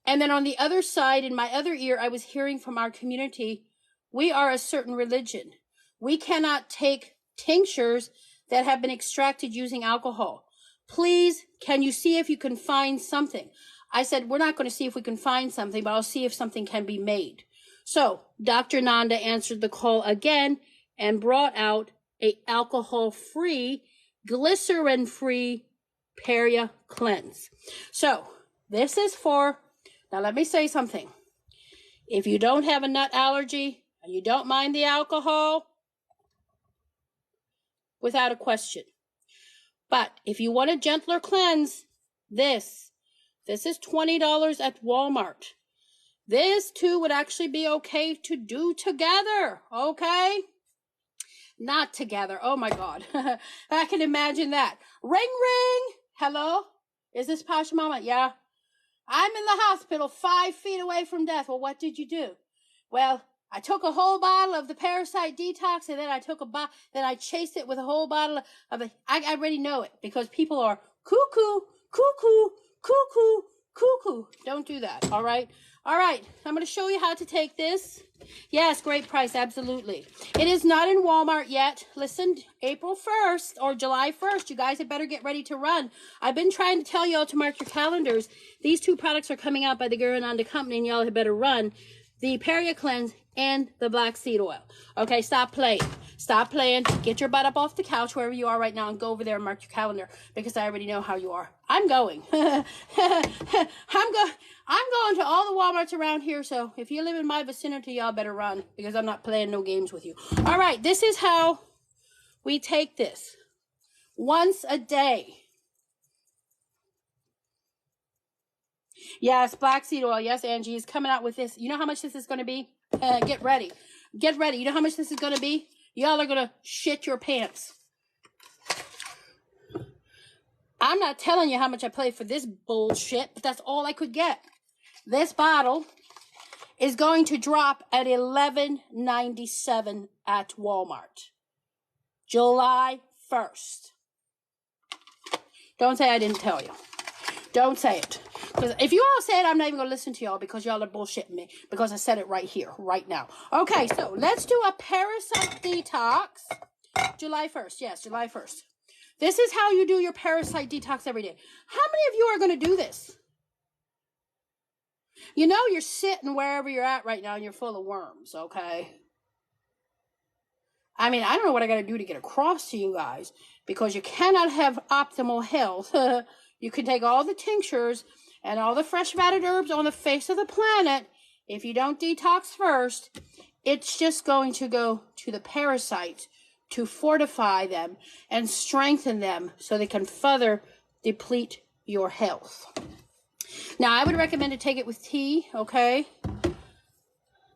And then on the other side, in my other ear, I was hearing from our community, we are a certain religion. We cannot take tinctures that have been extracted using alcohol. Please, can you see if you can find something? I said, we're not going to see if we can find something, but I'll see if something can be made. So Dr. Nanda answered the call again and brought out a alcohol-free, glycerin-free Peria cleanse. So this is for, now let me say something. If you don't have a nut allergy and you don't mind the alcohol, without a question. But if you want a gentler cleanse, this is $20 at Walmart. This too would actually be okay to do together, okay? Not together. Oh my God. I can imagine that. Ring, ring. Hello? Is this Poshmamma? Yeah. I'm in the hospital 5 feet away from death. Well, what did you do? Well, I took a whole bottle of the Parasite Detox, and then then I chased it with a whole bottle of it. I already know it because people are cuckoo, cuckoo, cuckoo, cuckoo. Don't do that. All right. All right. I'm going to show you how to take this. Yes, great price. Absolutely. It is not in Walmart yet. Listen, April 1st or July 1st, you guys had better get ready to run. I've been trying to tell y'all to mark your calendars. These two products are coming out by the Gurananda Company, and y'all had better run. The Peria Cleanse and the black seed oil. Okay, stop playing. Stop playing. Get your butt up off the couch wherever you are right now and go over there and mark your calendar because I already know how you are. I'm going. I'm going to all the Walmarts around here, so if you live in my vicinity, y'all better run because I'm not playing no games with you. All right, this is how we take this. Once a day. Yes, black seed oil. Yes, Angie is coming out with this. You know how much this is going to be? Get ready. Get ready. You know how much this is going to be? Y'all are going to shit your pants. I'm not telling you how much I paid for this bullshit, but that's all I could get. This bottle is going to drop at $11.97 at Walmart. July 1st. Don't say I didn't tell you. Don't say it. Because if you all say it, I'm not even going to listen to y'all because y'all are bullshitting me. Because I said it right here, right now. Okay, so let's do a Parasite Detox. July 1st. Yes, July 1st. This is how you do your Parasite Detox every day. How many of you are going to do this? You know you're sitting wherever you're at right now and you're full of worms, okay? I mean, I don't know what I got to do to get across to you guys. Because you cannot have optimal health. You can take all the tinctures and all the fresh matted herbs on the face of the planet. If you don't detox first, it's just going to go to the parasites to fortify them and strengthen them so they can further deplete your health. Now, I would recommend to take it with tea, okay?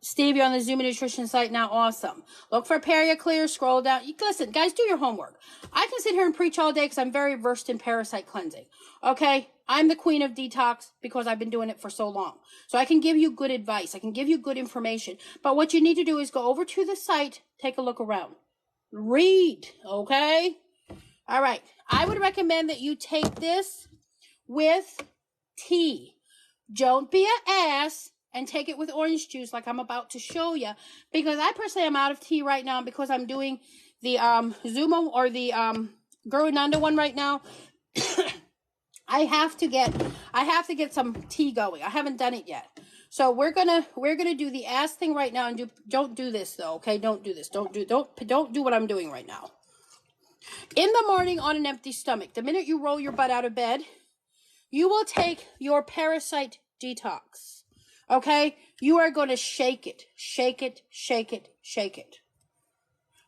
Steve, you're on the Zuma Nutrition site now. Awesome. Look for Peria Clear. Scroll down. Listen, guys, do your homework. I can sit here and preach all day because I'm very versed in parasite cleansing. Okay? I'm the queen of detox because I've been doing it for so long. So I can give you good advice. I can give you good information. But what you need to do is go over to the site, take a look around. Read. Okay? All right. I would recommend that you take this with tea. Don't be an ass and take it with orange juice like I'm about to show you. Because I personally am out of tea right now because I'm doing the Zuma or the Gurananda one right now. I have to get some tea going. I haven't done it yet. So we're gonna do the ass thing right now and don't do this though, okay? Don't do this. Don't do what I'm doing right now. In the morning on an empty stomach, the minute you roll your butt out of bed, you will take your Parasite Detox. Okay? You are going to shake it. Shake it, shake it, shake it.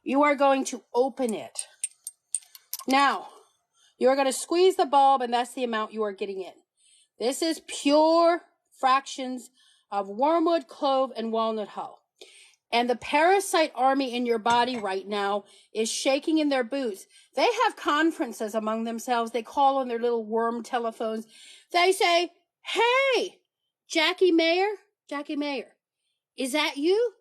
You are going to open it. Now, you are going to squeeze the bulb, and that's the amount you are getting in. This is pure fractions of wormwood, clove, and walnut hull. And the parasite army in your body right now is shaking in their boots. They have conferences among themselves. They call on their little worm telephones. They say, hey, Jackie Mayer, is that you?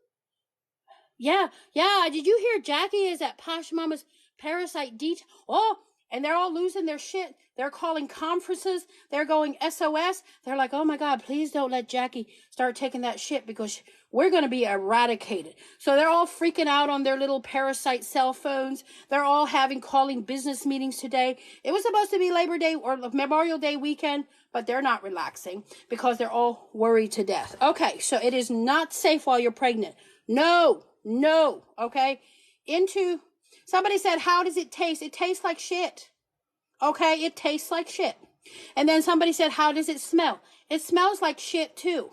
Yeah. Did you hear Jackie is at Poshmamma's Parasite Detox? Oh, and they're all losing their shit. They're calling conferences. They're going SOS. They're like, oh my God, please don't let Jackie start taking that shit because we're going to be eradicated. So they're all freaking out on their little parasite cell phones. They're all calling business meetings today. It was supposed to be Labor Day or Memorial Day weekend, but they're not relaxing because they're all worried to death. Okay, so it is not safe while you're pregnant. No, okay? Somebody said, how does it taste? It tastes like shit. Okay, it tastes like shit. And then somebody said, how does it smell? It smells like shit too.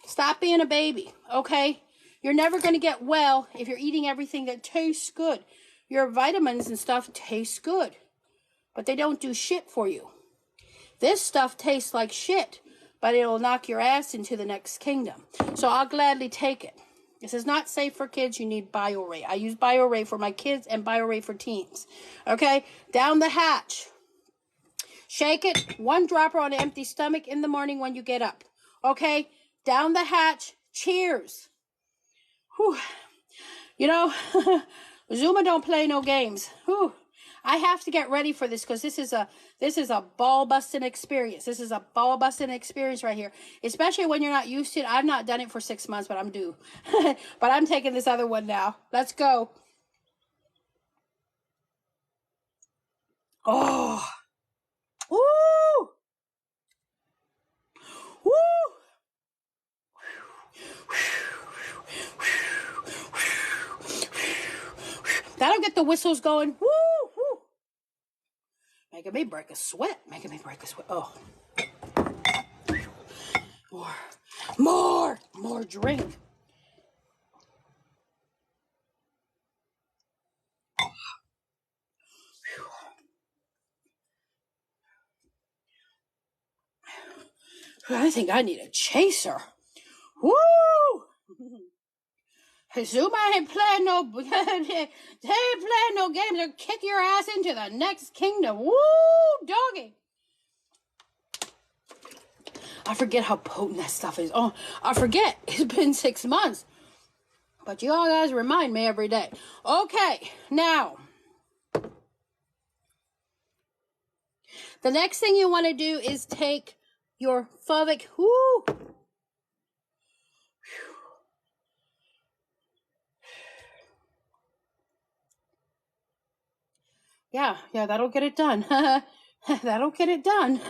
Stop being a baby, okay? You're never going to get well if you're eating everything that tastes good. Your vitamins and stuff taste good, but they don't do shit for you. This stuff tastes like shit, but it'll knock your ass into the next kingdom. So I'll gladly take it. This is not safe for kids. You need BioRay. I use BioRay for my kids and BioRay for teens. Okay? Down the hatch. Shake it. 1 dropper on an empty stomach in the morning when you get up. Okay? Down the hatch. Cheers. Whew. You know, Zuma don't play no games. Whew. I have to get ready for this because this is a ball busting experience. This is a ball busting experience right here, especially when you're not used to it. I've not done it for 6 months, but I'm due. But I'm taking this other one now. Let's go. Oh, woo, woo. That'll get the whistles going. Woo, woo. Making me break a sweat. Oh. More drink. I think I need a chaser. Woo! Zuma ain't playing no games. They'll kick your ass into the next kingdom. Woo, doggy. I forget how potent that stuff is. Oh, I forget. It's been 6 months. But you all guys remind me every day. Okay, now. The next thing you want to do is take your fulvic. Woo. Yeah, that'll get it done. That'll get it done.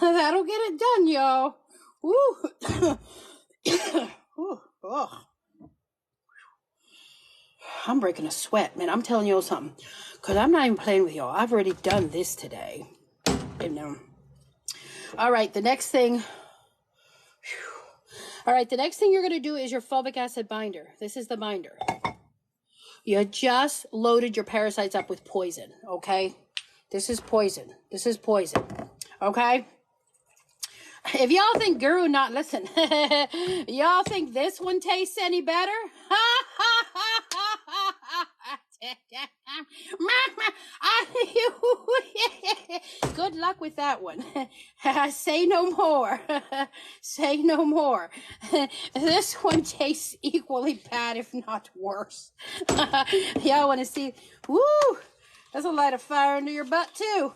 That'll get it done, y'all. Woo. Oh. I'm breaking a sweat, man. I'm telling y'all something. Because I'm not even playing with y'all. I've already done this today. All right, the next thing you're going to do is your fulvic acid binder. This is the binder. You just loaded your parasites up with poison, okay? This is poison. Okay? If y'all think Guru listen, y'all think this one tastes any better? Good luck with that one. Say no more. Say no more. This one tastes equally bad, if not worse. Y'all want to see? Woo! That's a light of fire under your butt, too.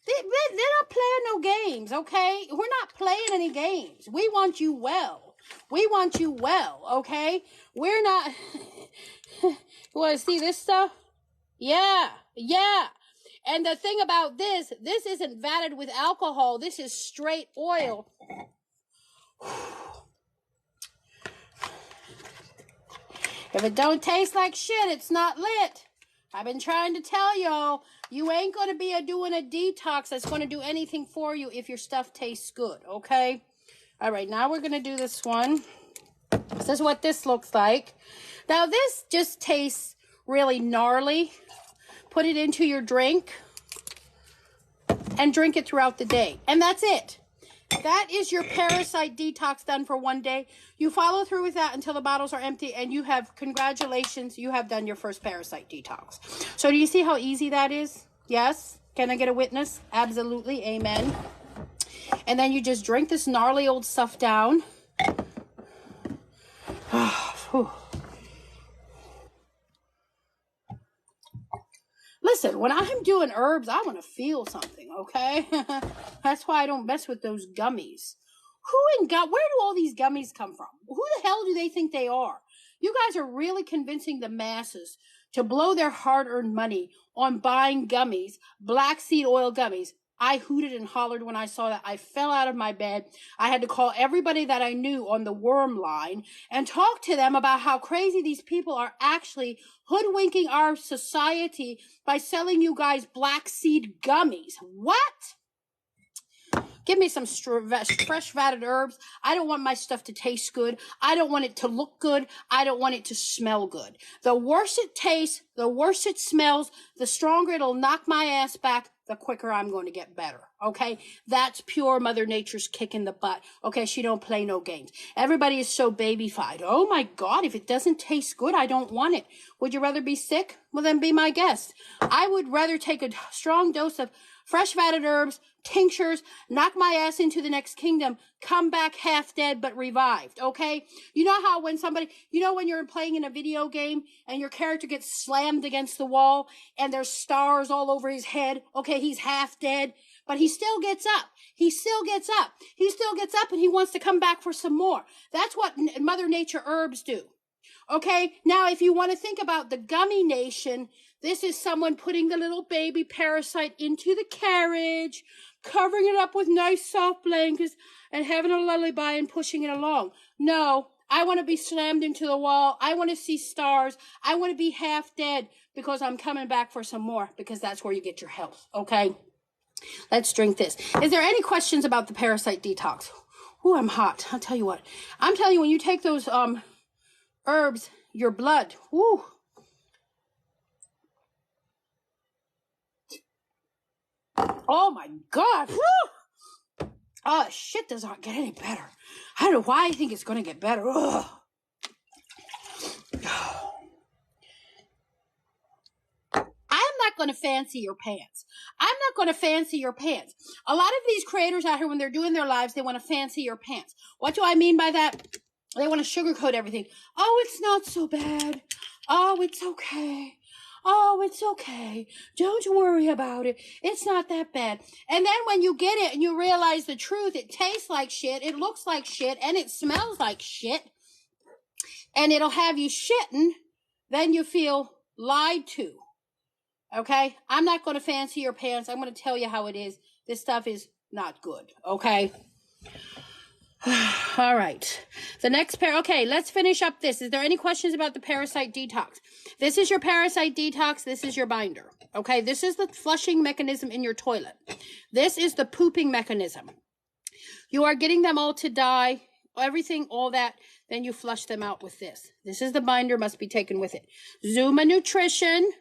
They're not playing no games, okay? We're not playing any games. We want you well. Okay? We're not... You want to see this stuff? Yeah. And the thing about this isn't vatted with alcohol. This is straight oil. If it don't taste like shit, it's not lit. I've been trying to tell y'all, you ain't going to be doing a detox that's going to do anything for you if your stuff tastes good, okay? All right, now we're going to do this one. This is what this looks like. Now, this just tastes really gnarly. Put it into your drink and drink it throughout the day. And that's it. That is your parasite detox done for one day. You follow through with that until the bottles are empty, and congratulations, you have done your first parasite detox. So do you see how easy that is? Yes? Can I get a witness? Absolutely. Amen. And then you just drink this gnarly old stuff down. Listen, when I'm doing herbs, I want to feel something, okay? That's why I don't mess with those gummies. Where do all these gummies come from? Who the hell do they think they are? You guys are really convincing the masses to blow their hard-earned money on buying gummies, black seed oil gummies. I hooted and hollered when I saw that. I fell out of my bed. I had to call everybody that I knew on the worm line and talk to them about how crazy these people are actually hoodwinking our society by selling you guys black seed gummies. What? Give me some fresh vatted herbs. I don't want my stuff to taste good. I don't want it to look good. I don't want it to smell good. The worse it tastes, the worse it smells, the stronger it'll knock my ass back, the quicker I'm going to get better. Okay? That's pure Mother Nature's kick in the butt. Okay? She don't play no games. Everybody is so babyfied. Oh my God, if it doesn't taste good, I don't want it. Would you rather be sick? Well, then be my guest. I would rather take a strong dose of fresh vatted herbs, tinctures, knock my ass into the next kingdom, come back half dead but revived, okay? You know how when when you're playing in a video game and your character gets slammed against the wall and there's stars all over his head, okay, he's half dead, but he still gets up. He still gets up. He still gets up and he wants to come back for some more. That's what Mother Nature herbs do. Okay, now if you want to think about the gummy nation, this is someone putting the little baby parasite into the carriage, covering it up with nice soft blankets, and having a lullaby and pushing it along. No, I want to be slammed into the wall. I want to see stars. I want to be half dead because I'm coming back for some more, because that's where you get your health, okay? Let's drink this. Is there any questions about the parasite detox? Ooh, I'm hot. I'll tell you what. I'm telling you, when you take those herbs, your blood, woo. Oh my God. Woo. Oh, shit does not get any better. I don't know why I think it's going to get better. Ugh. I'm not going to fancy your pants. I'm not going to fancy your pants. A lot of these creators out here, when they're doing their lives, they want to fancy your pants. What do I mean by that? They want to sugarcoat everything. Oh, it's not so bad. Oh, it's okay. Oh, it's okay. Don't worry about it. It's not that bad. And then when you get it and you realize the truth, it tastes like shit, it looks like shit, and it smells like shit, and it'll have you shitting, then you feel lied to. Okay? I'm not going to fancy your pants. I'm going to tell you how it is. This stuff is not good. Okay? All right. The next okay, let's finish up this. Is there any questions about the parasite detox? This is your parasite detox. This is your binder. Okay, this is the flushing mechanism in your toilet. This is the pooping mechanism. You are getting them all to die, everything, all that. Then you flush them out with this. This is the binder, must be taken with it. Zuma Nutrition,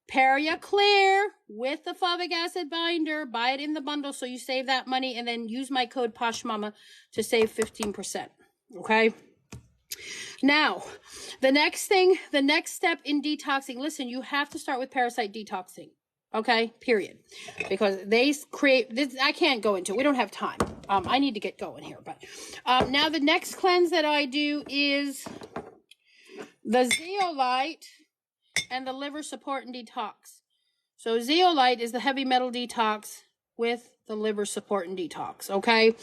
Peria Clear with the fulvic acid binder. Buy it in the bundle so you save that money, and then use my code Poshmamma to save 15%. Okay? Now, the next step in detoxing, listen, you have to start with parasite detoxing. Okay? Period. Because they create this. I can't go into it. We don't have time. I need to get going here. But now the next cleanse that I do is the zeolite and the liver support and detox. So zeolite is the heavy metal detox with the liver support and detox, okay?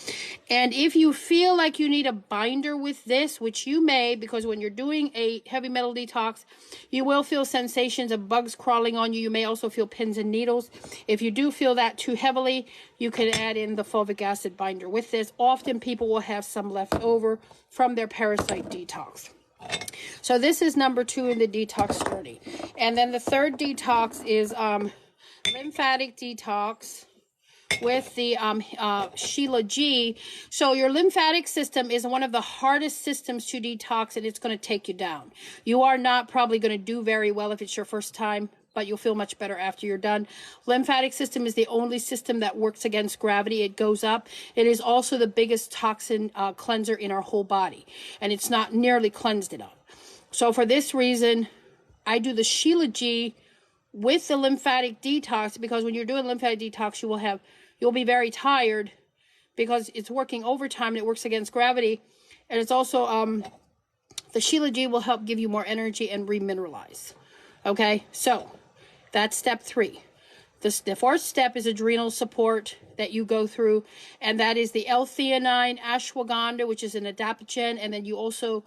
And if you feel like you need a binder with this, which you may, because when you're doing a heavy metal detox, you will feel sensations of bugs crawling on you. You may also feel pins and needles. If you do feel that too heavily, you can add in the fulvic acid binder with this. Often people will have some left over from their parasite detox. So this is number 2 in the detox journey. And then the third detox is lymphatic detox with the Sheila G. So your lymphatic system is one of the hardest systems to detox, and it's going to take you down. You are not probably going to do very well if it's your first time, but you'll feel much better after you're done. Lymphatic system is the only system that works against gravity. It goes up. It is also the biggest toxin cleanser in our whole body, and it's not nearly cleansed enough. So for this reason, I do the Sheila G with the lymphatic detox, because when you're doing lymphatic detox, you'll be very tired because it's working overtime and it works against gravity. And it's also, the Sheila G will help give you more energy and remineralize. Okay, so That's step 3. The fourth step is adrenal support that you go through, and that is the L-theanine, ashwagandha, which is an adaptogen, and then you also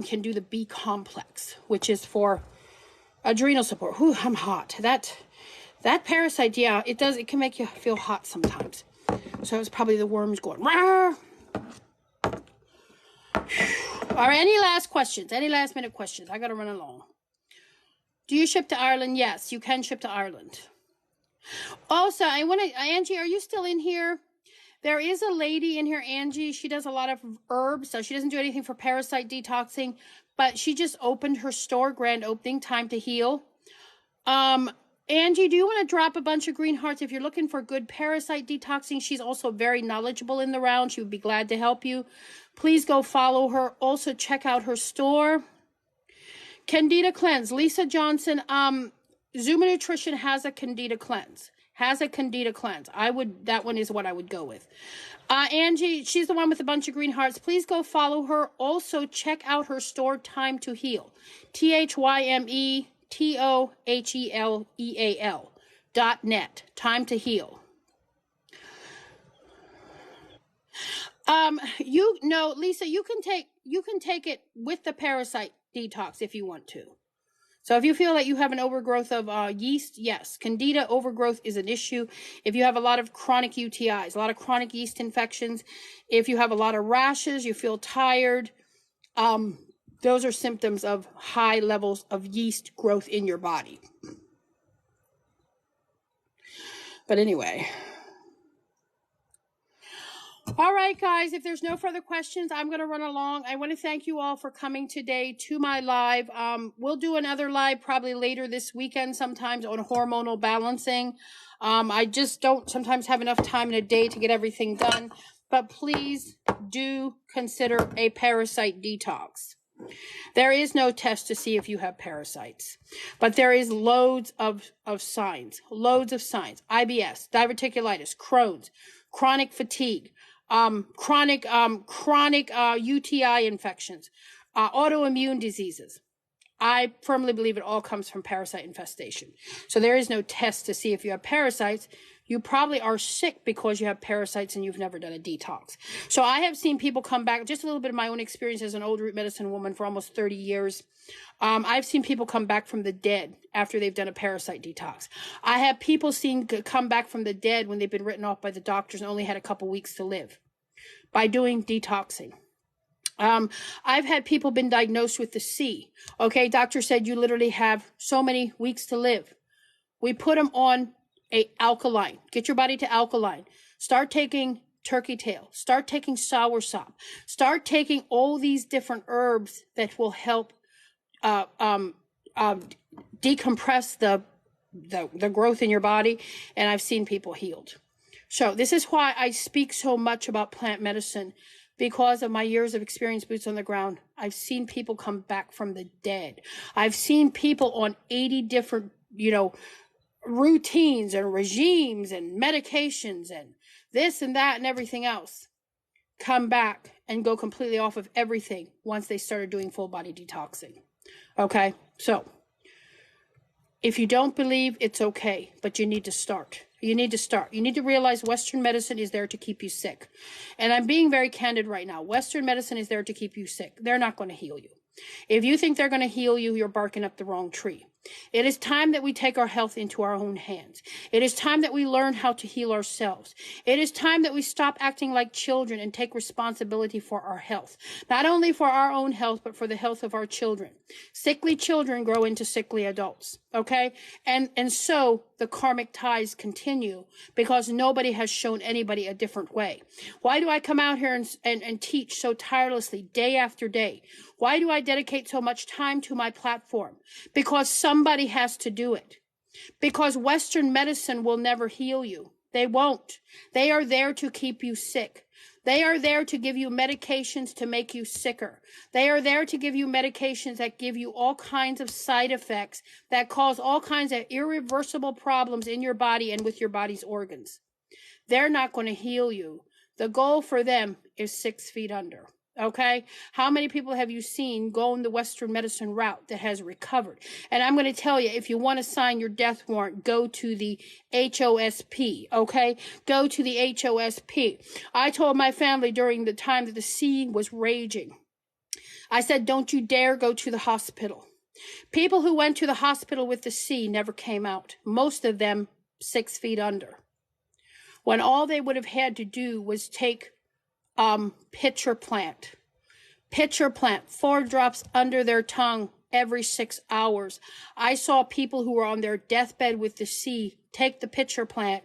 can do the B complex, which is for adrenal support. Whew, I'm hot. That parasite, yeah, it can make you feel hot sometimes. So it's probably the worms going, rawr. All right, any last questions? Any last minute questions? I got to run along. Do you ship to Ireland? Yes, you can ship to Ireland. Also, Angie, are you still in here? There is a lady in here, Angie. She does a lot of herbs, so she doesn't do anything for parasite detoxing, but she just opened her store, grand opening, Time to Heal. Angie, do you want to drop a bunch of green hearts if you're looking for good parasite detoxing? She's also very knowledgeable in the round. She would be glad to help you. Please go follow her. Also, check out her store. Candida Cleanse. Lisa Johnson, Zuma Nutrition has a Candida Cleanse. That one is what I would go with. Angie, she's the one with a bunch of green hearts. Please go follow her. Also, check out her store, Time to Heal. ThymeToHeal.net. Time to Heal. Lisa, you can take it with the parasite detox if you want to. So if you feel that you have an overgrowth of yeast, yes, Candida overgrowth is an issue. If you have a lot of chronic UTIs, a lot of chronic yeast infections, if you have a lot of rashes, you feel tired, those are symptoms of high levels of yeast growth in your body. But anyway. All right, guys, if there's no further questions, I'm going to run along. I want to thank you all for coming today to my live. We'll do another live probably later this weekend, sometimes on hormonal balancing. I just don't sometimes have enough time in a day to get everything done. But please do consider a parasite detox. There is no test to see if you have parasites, but there is loads of signs, IBS, diverticulitis, Crohn's, chronic fatigue, chronic UTI infections, autoimmune diseases. I firmly believe it all comes from parasite infestation. So there is no test to see if you have parasites. You probably are sick because you have parasites and you've never done a detox. So I have seen people come back, just a little bit of my own experience as an old root medicine woman for almost 30 years. I've seen people come back from the dead after they've done a parasite detox. I have people come back from the dead when they've been written off by the doctors and only had a couple weeks to live by doing detoxing. I've had people been diagnosed with the C. Okay, doctor said you literally have so many weeks to live. We put them on alkaline. Get your body to alkaline. Start taking turkey tail. Start taking soursop. Start taking all these different herbs that will help decompress the growth in your body. And I've seen people healed. So this is why I speak so much about plant medicine. Because of my years of experience, boots on the ground, I've seen people come back from the dead. I've seen people on 80 different, routines and regimes and medications and this and that and everything else come back and go completely off of everything once they started doing full body detoxing. Okay, so if you don't believe, it's okay, but you need to start. You need to realize Western medicine is there to keep you sick. And I'm being very candid right now. Western medicine is there to keep you sick. They're not going to heal you. If you think they're going to heal you, you're barking up the wrong tree. It is time that we take our health into our own hands. It is time that we learn how to heal ourselves. It is time that we stop acting like children and take responsibility for our health. Not only for our own health, but for the health of our children. Sickly children grow into sickly adults. Okay? And so the karmic ties continue because nobody has shown anybody a different way. Why do I come out here and teach so tirelessly day after day? Why do I dedicate so much time to my platform? Because somebody has to do it. Because Western medicine will never heal you. They won't. They are there to keep you sick. They are there to give you medications to make you sicker. They are there to give you medications that give you all kinds of side effects that cause all kinds of irreversible problems in your body and with your body's organs. They're not going to heal you. The goal for them is 6 feet under. Okay, how many people have you seen going the Western medicine route that has recovered? And I'm going to tell you, if you want to sign your death warrant, go to the HOSP. Okay, go to the HOSP. I told my family during the time that the sea was raging, I said, don't you dare go to the hospital. People who went to the hospital with the sea never came out. Most of them 6 feet under. When all they would have had to do was take pitcher plant, 4 drops under their tongue every 6 hours. I saw people who were on their deathbed with the sea take the pitcher plant,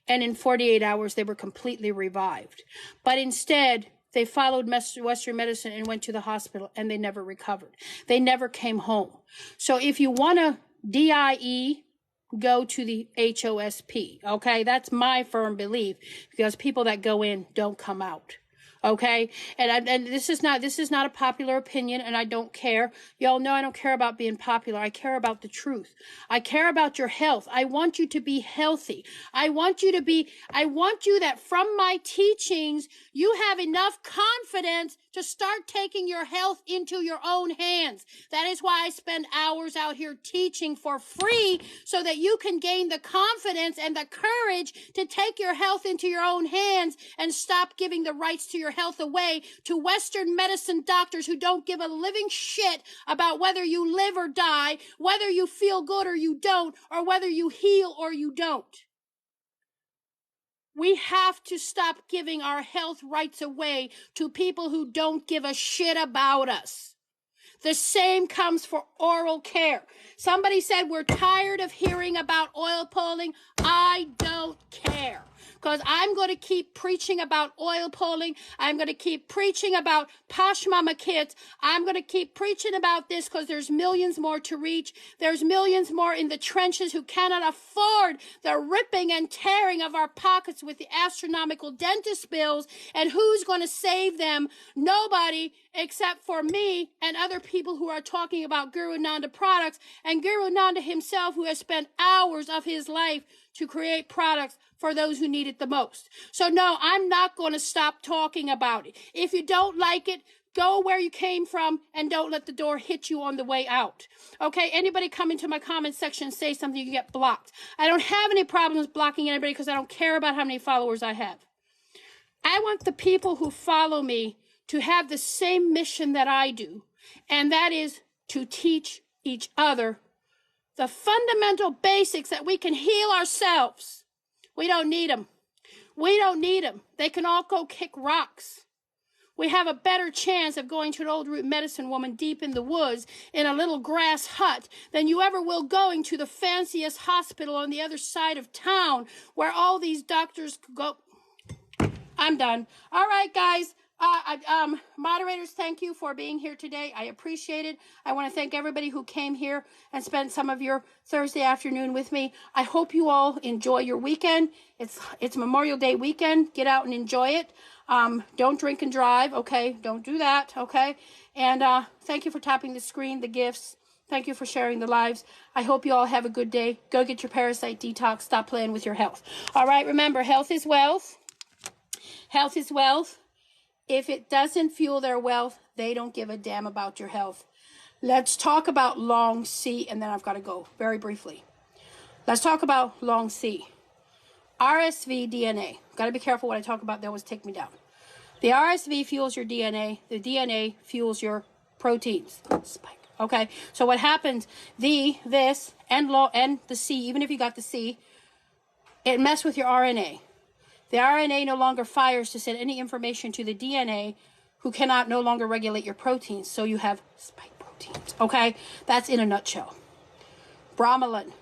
and in 48 hours they were completely revived. But instead, they followed Western medicine and went to the hospital, and they never recovered. They never came home. So if you want to DIE, go to the HOSP. Okay, that's my firm belief, because people that go in don't come out. Okay, and this is not a popular opinion, and I don't care. Y'all know I don't care about being popular. I care about the truth. I care about your health. I want you to be healthy. I want you that from my teachings, you have enough confidence to start taking your health into your own hands. That is why I spend hours out here teaching for free, so that you can gain the confidence and the courage to take your health into your own hands and stop giving the rights to your health away to Western medicine doctors who don't give a living shit about whether you live or die, whether you feel good or you don't, or whether you heal or you don't. We have to stop giving our health rights away to people who don't give a shit about us. The same comes for oral care. Somebody said we're tired of hearing about oil pulling. I don't care. Because I'm going to keep preaching about oil pulling. I'm going to keep preaching about Poshmamma kits. I'm going to keep preaching about this because there's millions more to reach. There's millions more in the trenches who cannot afford the ripping and tearing of our pockets with the astronomical dentist bills. And who's going to save them? Nobody, except for me and other people who are talking about Guru Nanda products, and Guru Nanda himself, who has spent hours of his life to create products for those who need it the most. So no, I'm not going to stop talking about it. If you don't like it, go where you came from and don't let the door hit you on the way out. Okay, anybody come into my comment section and say something, you get blocked. I don't have any problems blocking anybody because I don't care about how many followers I have. I want the people who follow me to have the same mission that I do, and that is to teach each other the fundamental basics that we can heal ourselves. We don't need them. We don't need them. They can all go kick rocks. We have a better chance of going to an old root medicine woman deep in the woods in a little grass hut than you ever will going to the fanciest hospital on the other side of town where all these doctors go. I'm done. All right, guys. Moderators, thank you for being here today. I appreciate it. I want to thank everybody who came here and spent some of your Thursday afternoon with me. I hope you all enjoy your weekend. It's Memorial Day weekend. Get out and enjoy it. Don't drink and drive. Okay. Don't do that. Okay. And, thank you for tapping the screen, the gifts. Thank you for sharing the lives. I hope you all have a good day. Go get your parasite detox. Stop playing with your health. All right. Remember, health is wealth. Health is wealth. If it doesn't fuel their wealth, they don't give a damn about your health. Let's talk about long C, and then I've got to go very briefly. Let's talk about long C. RSV DNA. Got to be careful what I talk about. They always take me down. The RSV fuels your DNA. The DNA fuels your proteins. Spike. Okay. So what happens? This, and the C, even if you got the C, it messes with your RNA. The RNA no longer fires to send any information to the DNA, who cannot no longer regulate your proteins. So you have spike proteins. Okay? That's in a nutshell. Bromelain.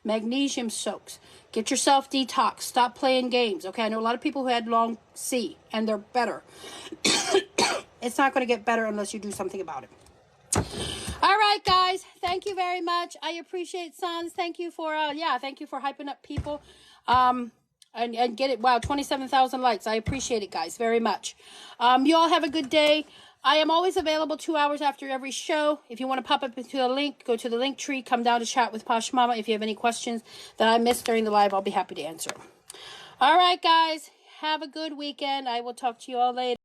Magnesium soaks. Get yourself detox. Stop playing games. Okay? I know a lot of people who had long C, and they're better. It's not going to get better unless you do something about it. All right, guys. Thank you very much. I appreciate Sons. Thank you for hyping up people. And get it. Wow, 27,000 likes. I appreciate it, guys, very much. You all have a good day. I am always available 2 hours after every show. If you want to pop up into the link, go to the link tree, come down to chat with Poshmamma. If you have any questions that I missed during the live, I'll be happy to answer. All right, guys. Have a good weekend. I will talk to you all later.